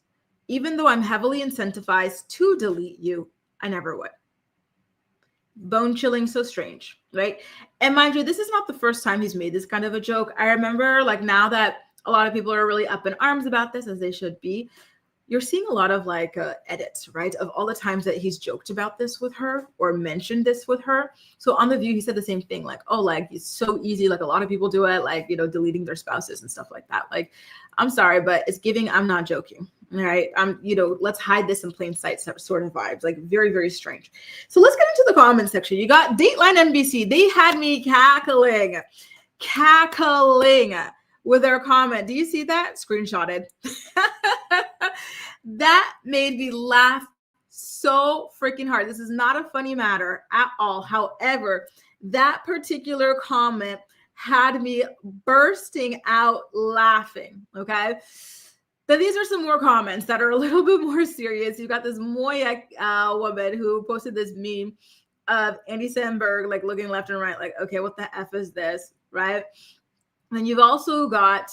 Even though I'm heavily incentivized to delete you, I never would." Bone chilling, so strange, right? And mind you, this is not the first time he's made this kind of a joke. I remember, like, now that a lot of people are really up in arms about this, as they should be, you're seeing a lot of edits, right, of all the times that he's joked about this with her or mentioned this with her. So on The View, he said the same thing, like, oh, like, it's so easy, like a lot of people do it, like, deleting their spouses and stuff like that. Like, I'm sorry, but it's giving, I'm not joking, all right? Let's hide this in plain sight sort of vibes, like very, very strange. So let's get into the comment section. You got Dateline NBC. They had me cackling with their comment. Do you see that? Screenshotted. That made me laugh so freaking hard. This is not a funny matter at all. However, that particular comment had me bursting out laughing, okay? But these are some more comments that are a little bit more serious. You've got this Moya woman who posted this meme of Andy Samberg, like, looking left and right, like, okay, what the F is this, right? And you've also got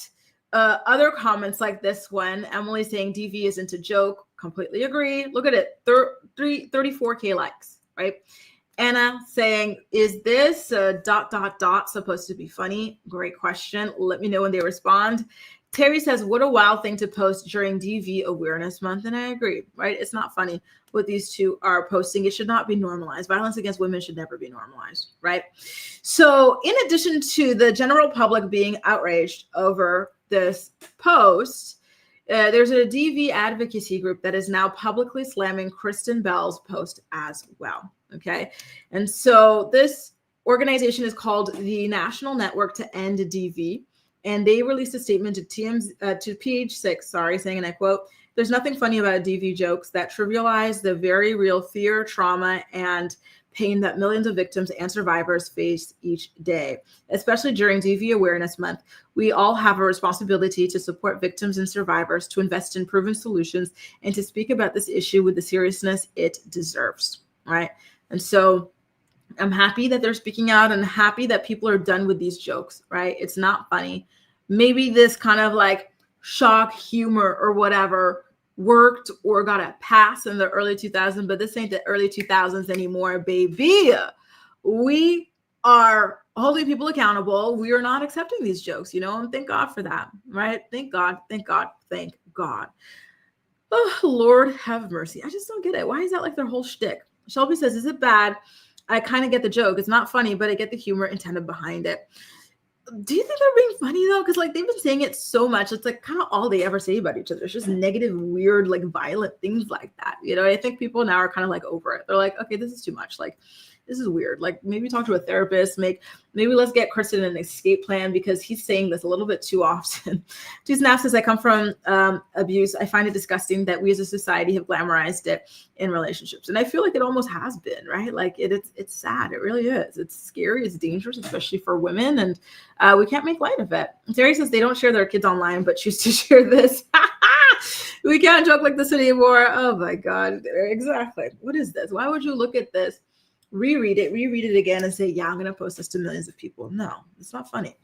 other comments like this one. Emily saying DV isn't a joke. Completely agree. Look at it. 34K likes, right? Anna saying, is this supposed to be funny? Great question. Let me know when they respond. Terry says, what a wild thing to post during DV Awareness Month. And I agree, right? It's not funny what these two are posting. It should not be normalized. Violence against women should never be normalized, right? So in addition to the general public being outraged over this post, there's a DV advocacy group that is now publicly slamming Kristen Bell's post as well, okay? And so this organization is called the National Network to End DV. And they released a statement to Page 6, saying, and I quote, "There's nothing funny about DV jokes that trivialize the very real fear, trauma, and pain that millions of victims and survivors face each day. Especially during DV Awareness Month, we all have a responsibility to support victims and survivors, to invest in proven solutions, and to speak about this issue with the seriousness it deserves," right? And so I'm happy that they're speaking out and happy that people are done with these jokes, right? It's not funny. Maybe this kind of like shock humor or whatever worked or got a pass in the early 2000s, but this ain't the early 2000s anymore, baby. We are holding people accountable. We are not accepting these jokes, and thank God for that, right? Thank God, thank God, thank God. Oh, Lord have mercy. I just don't get it. Why is that like their whole shtick? Shelby says, is it bad? I kind of get the joke. It's not funny, but I get the humor intended behind it. Do you think they're being funny though? Because like they've been saying it so much. It's like kind of all they ever say about each other. It's just negative, weird, like violent things like that. You know, I think people now are kind of like over it. They're like, okay, this is too much. Like, this is weird. Like maybe talk to a therapist. Maybe let's get Kristen an escape plan because he's saying this a little bit too often. Two snaps says, I come from abuse. I find it disgusting that we as a society have glamorized it in relationships. And I feel like it almost has been, right? Like it's sad. It really is. It's scary. It's dangerous, especially for women. And we can't make light of it. Terry says they don't share their kids online, but choose to share this. We can't joke like this anymore. Oh my God. Exactly. What is this? Why would you look at this, reread it again and say, yeah, I'm going to post this to millions of people? No, it's not funny.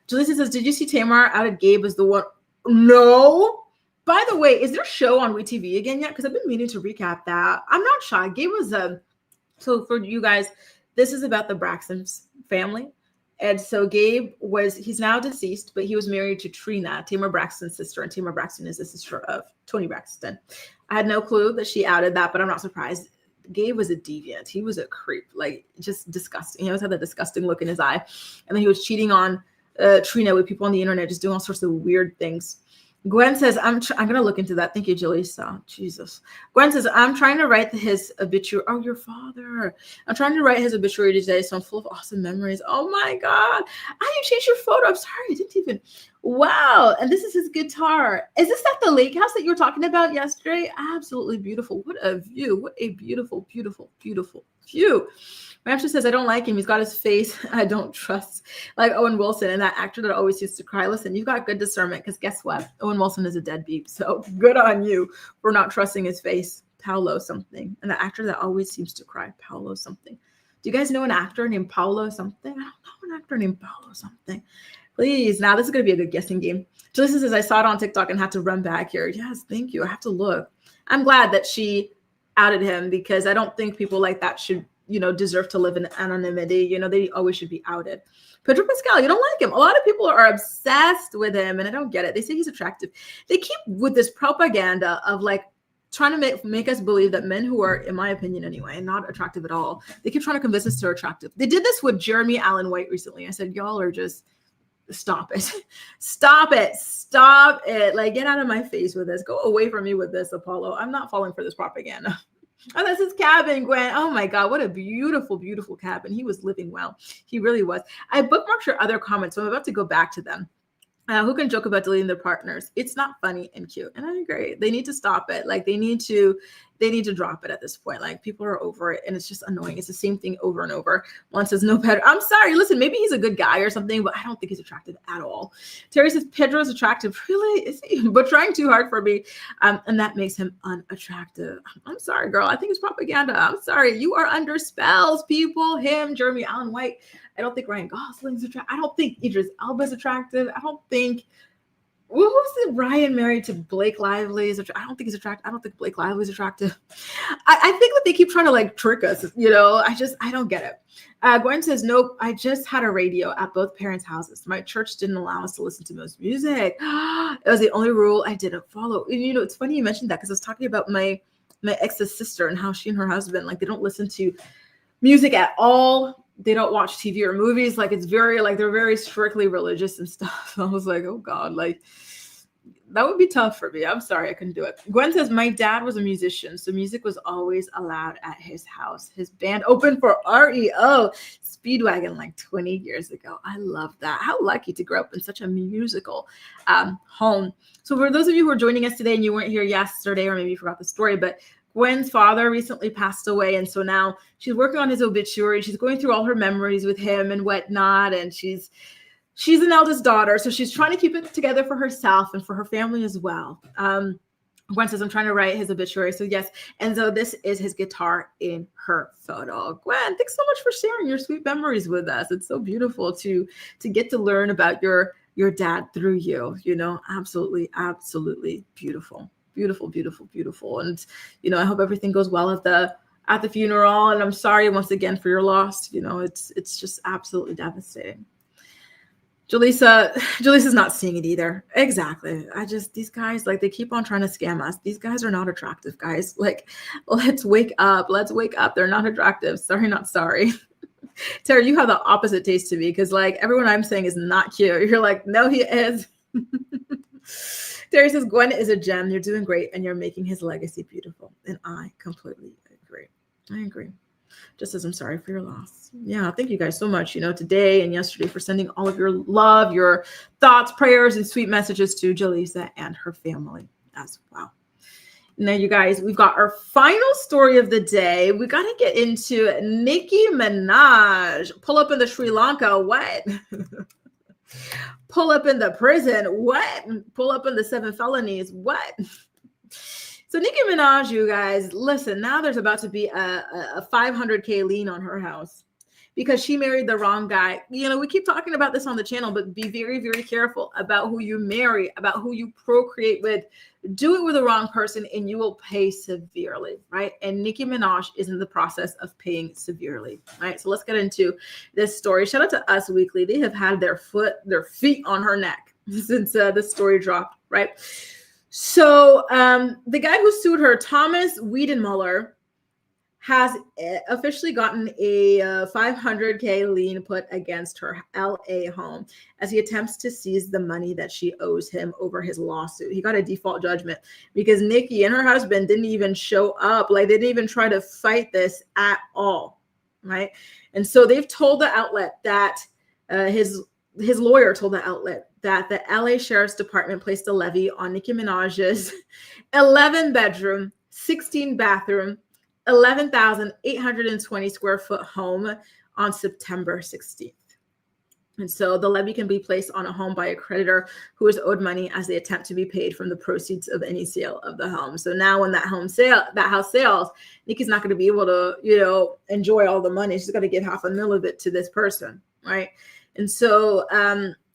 Julissa says, did you see Tamar outed Gabe as the one? No. By the way, is there a show on WeTV again yet? Because I've been meaning to recap that. I'm not shy. Gabe was so for you guys, this is about the Braxton's family. And so Gabe he's now deceased, but he was married to Trina, Tamar Braxton's sister, and Tamar Braxton is the sister of Tony Braxton. I had no clue that she outed that, but I'm not surprised. Gabe was a deviant. He was a creep, like just disgusting. He always had that disgusting look in his eye. And then he was cheating on Trina with people on the internet, just doing all sorts of weird things. Gwen says, I'm going to look into that. Thank you, Jaleesa. Jesus. Gwen says, I'm trying to write his obituary. Oh, your father. I'm trying to write his obituary today, so I'm full of awesome memories. Oh, my God. I changed your photo. I'm sorry. I didn't even. Wow. And this is his guitar. Is this at the lake house that you were talking about yesterday? Absolutely beautiful. What a view. What a beautiful, beautiful, beautiful view. Ramsey says, I don't like him. He's got his face I don't trust, like Owen Wilson and that actor that always used to cry. Listen, you've got good discernment because guess what? Owen Wilson is a deadbeat. So good on you for not trusting his face. Paolo something. And the actor that always seems to cry, Paolo something. Do you guys know an actor named Paolo something? I don't know an actor named Paolo something. Please. Now this is going to be a good guessing game. Jalissa says, I saw it on TikTok and had to run back here. Yes, thank you. I have to look. I'm glad that she outed him because I don't think people like that should deserve to live in anonymity. They always should be outed. Pedro Pascal, you don't like him. A lot of people are obsessed with him, and I don't get it. They say he's attractive. They keep with this propaganda of like trying to make us believe that men who are, in my opinion anyway, not attractive at all, they keep trying to convince us they're attractive. They did this with Jeremy Allen White recently. I said, y'all are just, stop it. Stop it. Like, get out of my face with this. Go away from me with this, Apollo. I'm not falling for this propaganda. Oh, that's his cabin, Gwen. Oh my God, what a beautiful, beautiful cabin. He was living well. He really was. I bookmarked your other comments, so I'm about to go back to them. Who can joke about deleting their partners? It's not funny and cute. And I agree. They need to stop it. Like they need to drop it at this point. Like people are over it and it's just annoying. It's the same thing over and over. One says no better. I'm sorry. Listen, maybe he's a good guy or something, but I don't think he's attractive at all. Terry says Pedro's attractive. Really? Is he? But trying too hard for me. And that makes him unattractive. I'm sorry, girl. I think it's propaganda. I'm sorry. You are under spells, people. Him, Jeremy Allen White. I don't think Ryan Gosling's attractive. I don't think Idris Elba's attractive. I don't think Ryan married to Blake Lively is attractive. I don't think he's attractive. I don't think Blake Lively's attractive. I think that they keep trying to like trick us. I don't get it. Gwen says, nope, I just had a radio at both parents' houses. My church didn't allow us to listen to most music. It was the only rule I didn't follow. And, it's funny you mentioned that because I was talking about my ex's sister and how she and her husband, like they don't listen to music at all. They don't watch TV or movies. Like it's very like they're very strictly religious and stuff. So I was like, oh God, like that would be tough for me. I'm sorry, I couldn't do it. Gwen says my dad was a musician, so music was always allowed at his house. His band opened for REO Speedwagon like 20 years ago. I love that. How lucky to grow up in such a musical home. So for those of you who are joining us today and you weren't here yesterday, or maybe you forgot the story, but Gwen's father recently passed away, and so now she's working on his obituary. She's going through all her memories with him and whatnot, and she's an eldest daughter, so she's trying to keep it together for herself and for her family as well. Gwen says, I'm trying to write his obituary, so yes. And so this is his guitar in her photo. Gwen, thanks so much for sharing your sweet memories with us. It's so beautiful to get to learn about your dad through you. Absolutely, absolutely beautiful. Beautiful, beautiful, beautiful. And, I hope everything goes well at the funeral. And I'm sorry once again for your loss. It's just absolutely devastating. Jaleesa's not seeing it either. Exactly. These guys, like, they keep on trying to scam us. These guys are not attractive, guys. Like, let's wake up. Let's wake up. They're not attractive. Sorry, not sorry. Tara, you have the opposite taste to me, because like everyone I'm saying is not cute. You're like, no, he is. Terry says, Gwen is a gem. You're doing great and you're making his legacy beautiful. And I completely agree. I agree. Just as I'm sorry for your loss. Yeah, thank you guys so much, today and yesterday, for sending all of your love, your thoughts, prayers, and sweet messages to Jaleesa and her family as well. Now, you guys, we've got our final story of the day. We got to get into Nicki Minaj. Pull up in the Sri Lanka. What? Pull up in the prison. What? Pull up in the 7 felonies. What? So Nicki Minaj, you guys, listen, now there's about to be a $500K lien on her house because she married the wrong guy. We keep talking about this on the channel, but be very, very careful about who you marry, about who you procreate with. Do it with the wrong person and you will pay severely, right? And Nicki Minaj is in the process of paying severely, right? So let's get into this story. Shout out to Us Weekly. They have had their feet on her neck since this story dropped, right? So the guy who sued her, Thomas Wiedenmuller, has officially gotten a $500K lien put against her LA home as he attempts to seize the money that she owes him over his lawsuit. He got a default judgment because Nicki and her husband didn't even show up. Like, they didn't even try to fight this at all, right? And so they've told the outlet that his lawyer told the outlet that the LA Sheriff's Department placed a levy on Nicki Minaj's 11-bedroom, 16-bathroom, 11,820 square foot home on September 16th. And so the levy can be placed on a home by a creditor who is owed money as they attempt to be paid from the proceeds of any sale of the home. So now when that house sales, Nicki's not going to be able to, enjoy all the money. She's got to give $500,000 of it to this person, right? And so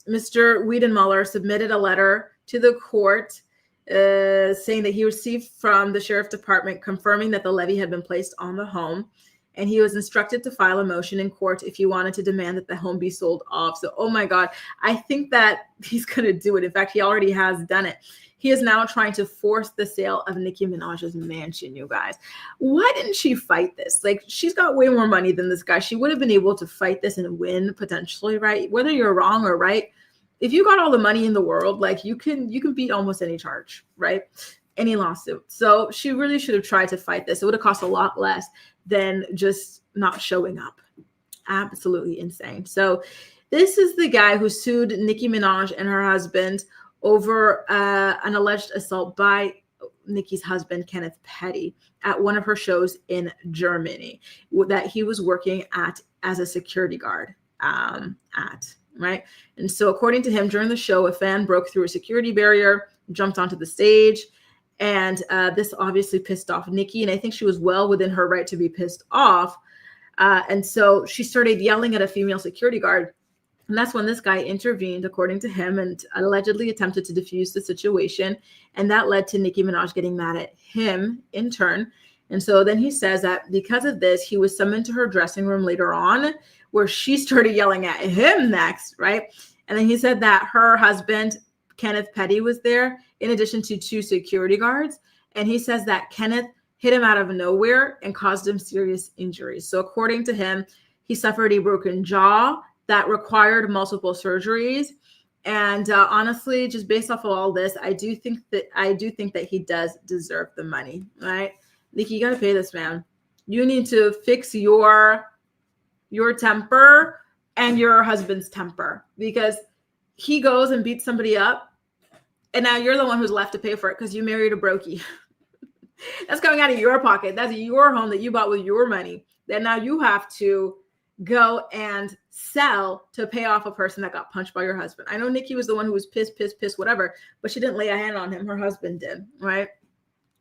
Mr. Wiedenmuller submitted a letter to the court saying that he received from the sheriff department confirming that the levy had been placed on the home. And he was instructed to file a motion in court if he wanted to demand that the home be sold off. So, oh my God, I think that he's going to do it. In fact, he already has done it. He is now trying to force the sale of Nicki Minaj's mansion, you guys. Why didn't she fight this? Like, she's got way more money than this guy. She would have been able to fight this and win potentially, right? Whether you're wrong or right, if you got all the money in the world, like, you can beat almost any charge, right? Any lawsuit. So she really should have tried to fight this. It would have cost a lot less than just not showing up. Absolutely insane. So this is the guy who sued Nicki Minaj and her husband over an alleged assault by Nicki's husband, Kenneth Petty, at one of her shows in Germany that he was working at as a security guard right? And so according to him, during the show, a fan broke through a security barrier, jumped onto the stage, and this obviously pissed off Nicki. And I think she was well within her right to be pissed off. And so she started yelling at a female security guard. And that's when this guy intervened, according to him, and allegedly attempted to defuse the situation. And that led to Nicki Minaj getting mad at him in turn. And so then he says that because of this, he was summoned to her dressing room later on, where she started yelling at him next, right? And then he said that her husband, Kenneth Petty, was there, in addition to 2 security guards. And he says that Kenneth hit him out of nowhere and caused him serious injuries. So according to him, he suffered a broken jaw that required multiple surgeries. And honestly, just based off of all this, I do think that he does deserve the money, right? Nicki, you got to pay this man. You need to fix your temper and your husband's temper, because he goes and beats somebody up, and now you're the one who's left to pay for it because you married a brokey. That's coming out of your pocket. That's your home that you bought with your money. Then now you have to go and sell to pay off a person that got punched by your husband. I know Nicki was the one who was pissed, whatever, but she didn't lay a hand on him. Her husband did, right?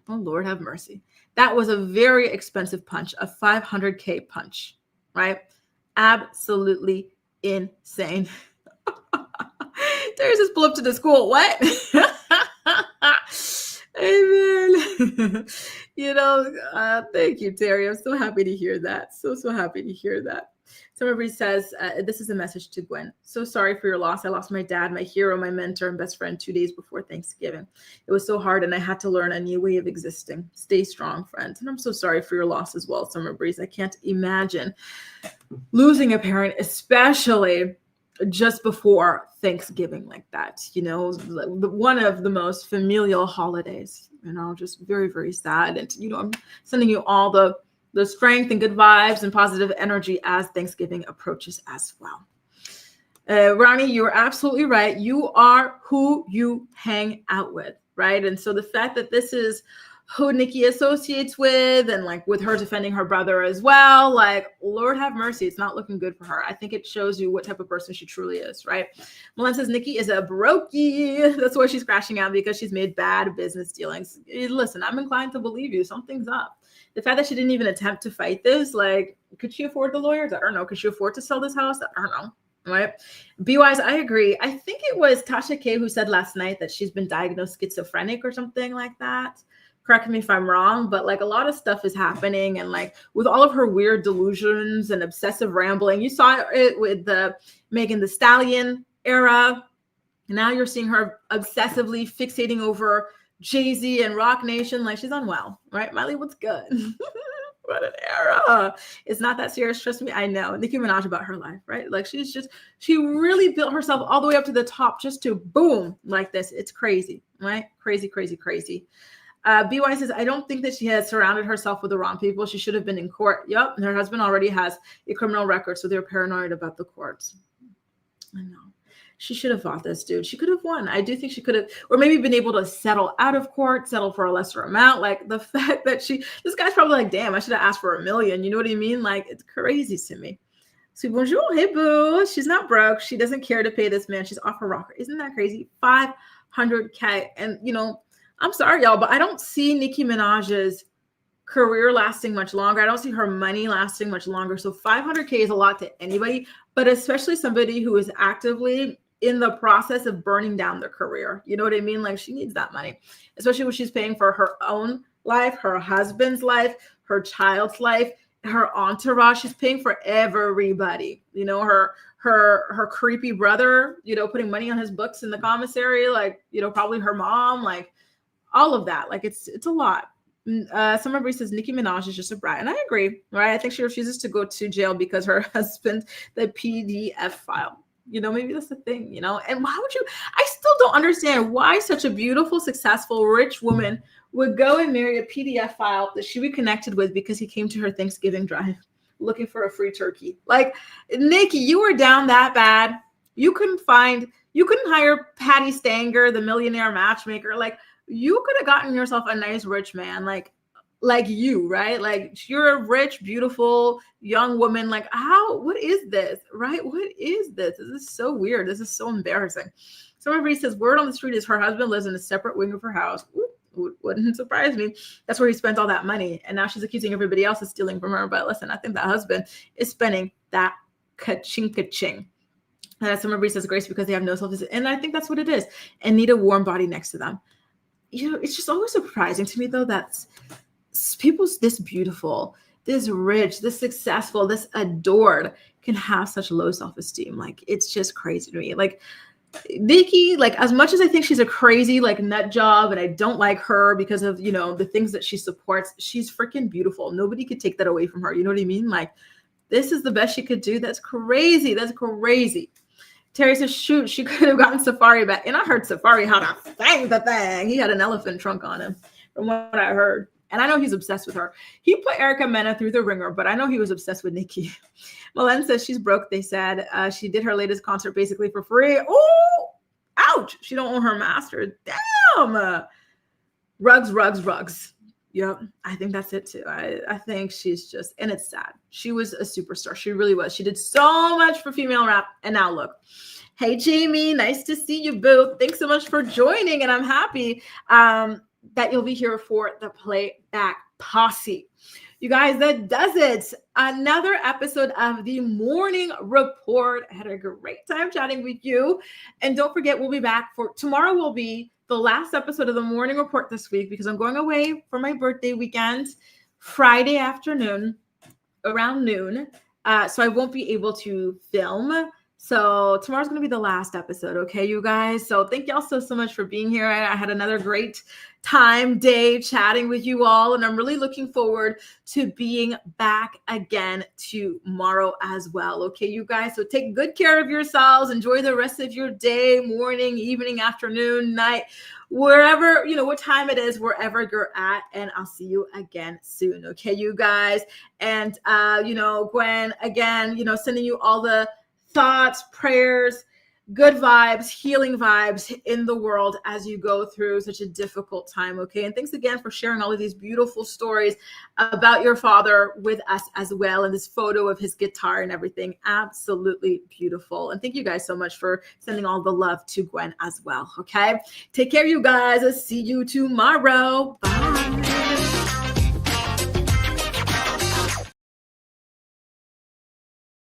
Oh, Lord have mercy. That was a very expensive punch, a $500K punch, right? Absolutely insane. There's this pull up to the school. What? Amen. Thank you, Terry. I'm so happy to hear that. So happy to hear that. Somebody says, this is a message to Gwen. So sorry for your loss. I lost my dad, my hero, my mentor, and best friend 2 days before Thanksgiving. It was so hard, and I had to learn a new way of existing. Stay strong, friends. And I'm so sorry for your loss as well, Summer Breeze. I can't imagine losing a parent, especially just before Thanksgiving like that. One of the most familial holidays. Just very, very sad. And I'm sending you all the strength and good vibes and positive energy as Thanksgiving approaches as well. Ronnie, you're absolutely right. You are who you hang out with, right? And so the fact that this is who Nikki associates with, and like with her defending her brother as well, like, Lord have mercy, it's not looking good for her. I think it shows you what type of person she truly is, right? Milan says Nikki is a brokey. That's why she's crashing out, because she's made bad business dealings. Listen, I'm inclined to believe you. Something's up. The fact that she didn't even attempt to fight this, like, could she afford the lawyers? I don't know. Could she afford to sell this house? I don't know. Right. B-Wise, I agree. I think it was Tasha K who said last night that she's been diagnosed schizophrenic or something like that. Correct me if I'm wrong, but like a lot of stuff is happening. And like with all of her weird delusions and obsessive rambling, you saw it with the Megan Thee Stallion era. Now you're seeing her obsessively fixating over Jay-Z and Rock Nation. Like, she's unwell, right? Miley, what's good? What an era. It's not that serious. Trust me. I know. Nicki Minaj about her life, right? Like, she really built herself all the way up to the top just to boom like this. It's crazy, right? Crazy, crazy, crazy. BY says, I don't think that she has surrounded herself with the wrong people. She should have been in court. Yep. And her husband already has a criminal record, so they're paranoid about the courts. I know. She should have fought this, dude. She could have won. I do think she could have, or maybe been able to settle out of court, settle for a lesser amount. Like the fact that this guy's probably like, damn, I should have asked for $1 million. You know what I mean? Like, it's crazy to me. So bonjour, hey boo. She's not broke. She doesn't care to pay this man. She's off her rocker. Isn't that crazy? $500K. And I'm sorry, y'all, but I don't see Nicki Minaj's career lasting much longer. I don't see her money lasting much longer. So $500K is a lot to anybody, but especially somebody who is actively in the process of burning down their career. You know what I mean? Like, she needs that money, especially when she's paying for her own life, her husband's life, her child's life, her entourage. She's paying for everybody. Her creepy brother, putting money on his books in the commissary, like, probably her mom, like all of that. Like, it's a lot. Somebody says Nicki Minaj is just a brat, and I agree, right? I think she refuses to go to jail because her husband, the PDF file. Maybe that's the thing, and why would you? I still don't understand why such a beautiful, successful, rich woman would go and marry a PDF file that she reconnected with because he came to her Thanksgiving drive looking for a free turkey. Like, Nikki, you were down that bad. You couldn't hire Patty Stanger, the millionaire matchmaker. Like, you could have gotten yourself a nice rich man, like you, right? Like, you're a rich, beautiful young woman. Like, what is this, right? What is this? This is so weird. This is so embarrassing. Somebody says, word on the street is her husband lives in a separate wing of her house. Ooh, wouldn't surprise me. That's where he spent all that money. And now she's accusing everybody else of stealing from her. But listen, I think that husband is spending that ka-ching. Somebody says grace because they have no self-esteem. And I think that's what it is. And need a warm body next to them. It's just always surprising to me, though, that people's this beautiful, this rich, this successful, this adored can have such low self-esteem. Like, it's just crazy to me. Like, Nikki, like, as much as I think she's a crazy, like, nut job, and I don't like her because of, the things that she supports, she's freaking beautiful. Nobody could take that away from her. You know what I mean? Like, this is the best she could do. That's crazy. That's crazy. Terry says, shoot, she could have gotten Safari back. And I heard Safari had a thing. He had an elephant trunk on him, from what I heard. And I know he's obsessed with her. He put Erica Mena through the ringer, but I know he was obsessed with Nikki. Malen says she's broke, they said. She did her latest concert basically for free. Oh, ouch. She don't own her master. Damn. Rugs. Yep. I think that's it too. I think she's just, and it's sad. She was a superstar. She really was. She did so much for female rap. And now look. Hey, Jamie, nice to see you, boo. Thanks so much for joining. And I'm happy that you'll be here for the Playback Posse. You guys, that does it. Another episode of the Morning Report. I had a great time chatting with you. And don't forget, we'll be back for tomorrow. Will be the last episode of the Morning Report this week because I'm going away for my birthday weekend, Friday afternoon, around noon. So I won't be able to film. So tomorrow's going to be the last episode. Okay, you guys. So thank y'all so much for being here. I had another great day chatting with you all. And I'm really looking forward to being back again tomorrow as well. Okay, you guys. So take good care of yourselves. Enjoy the rest of your day, morning, evening, afternoon, night, wherever, what time it is, wherever you're at. And I'll see you again soon. Okay, you guys. And, Gwen, again, sending you all the thoughts, prayers, good vibes, healing vibes in the world as you go through such a difficult time. Okay. And thanks again for sharing all of these beautiful stories about your father with us as well. And this photo of his guitar and everything. Absolutely beautiful. And thank you guys so much for sending all the love to Gwen as well. Okay. Take care, you guys. I'll see you tomorrow. Bye.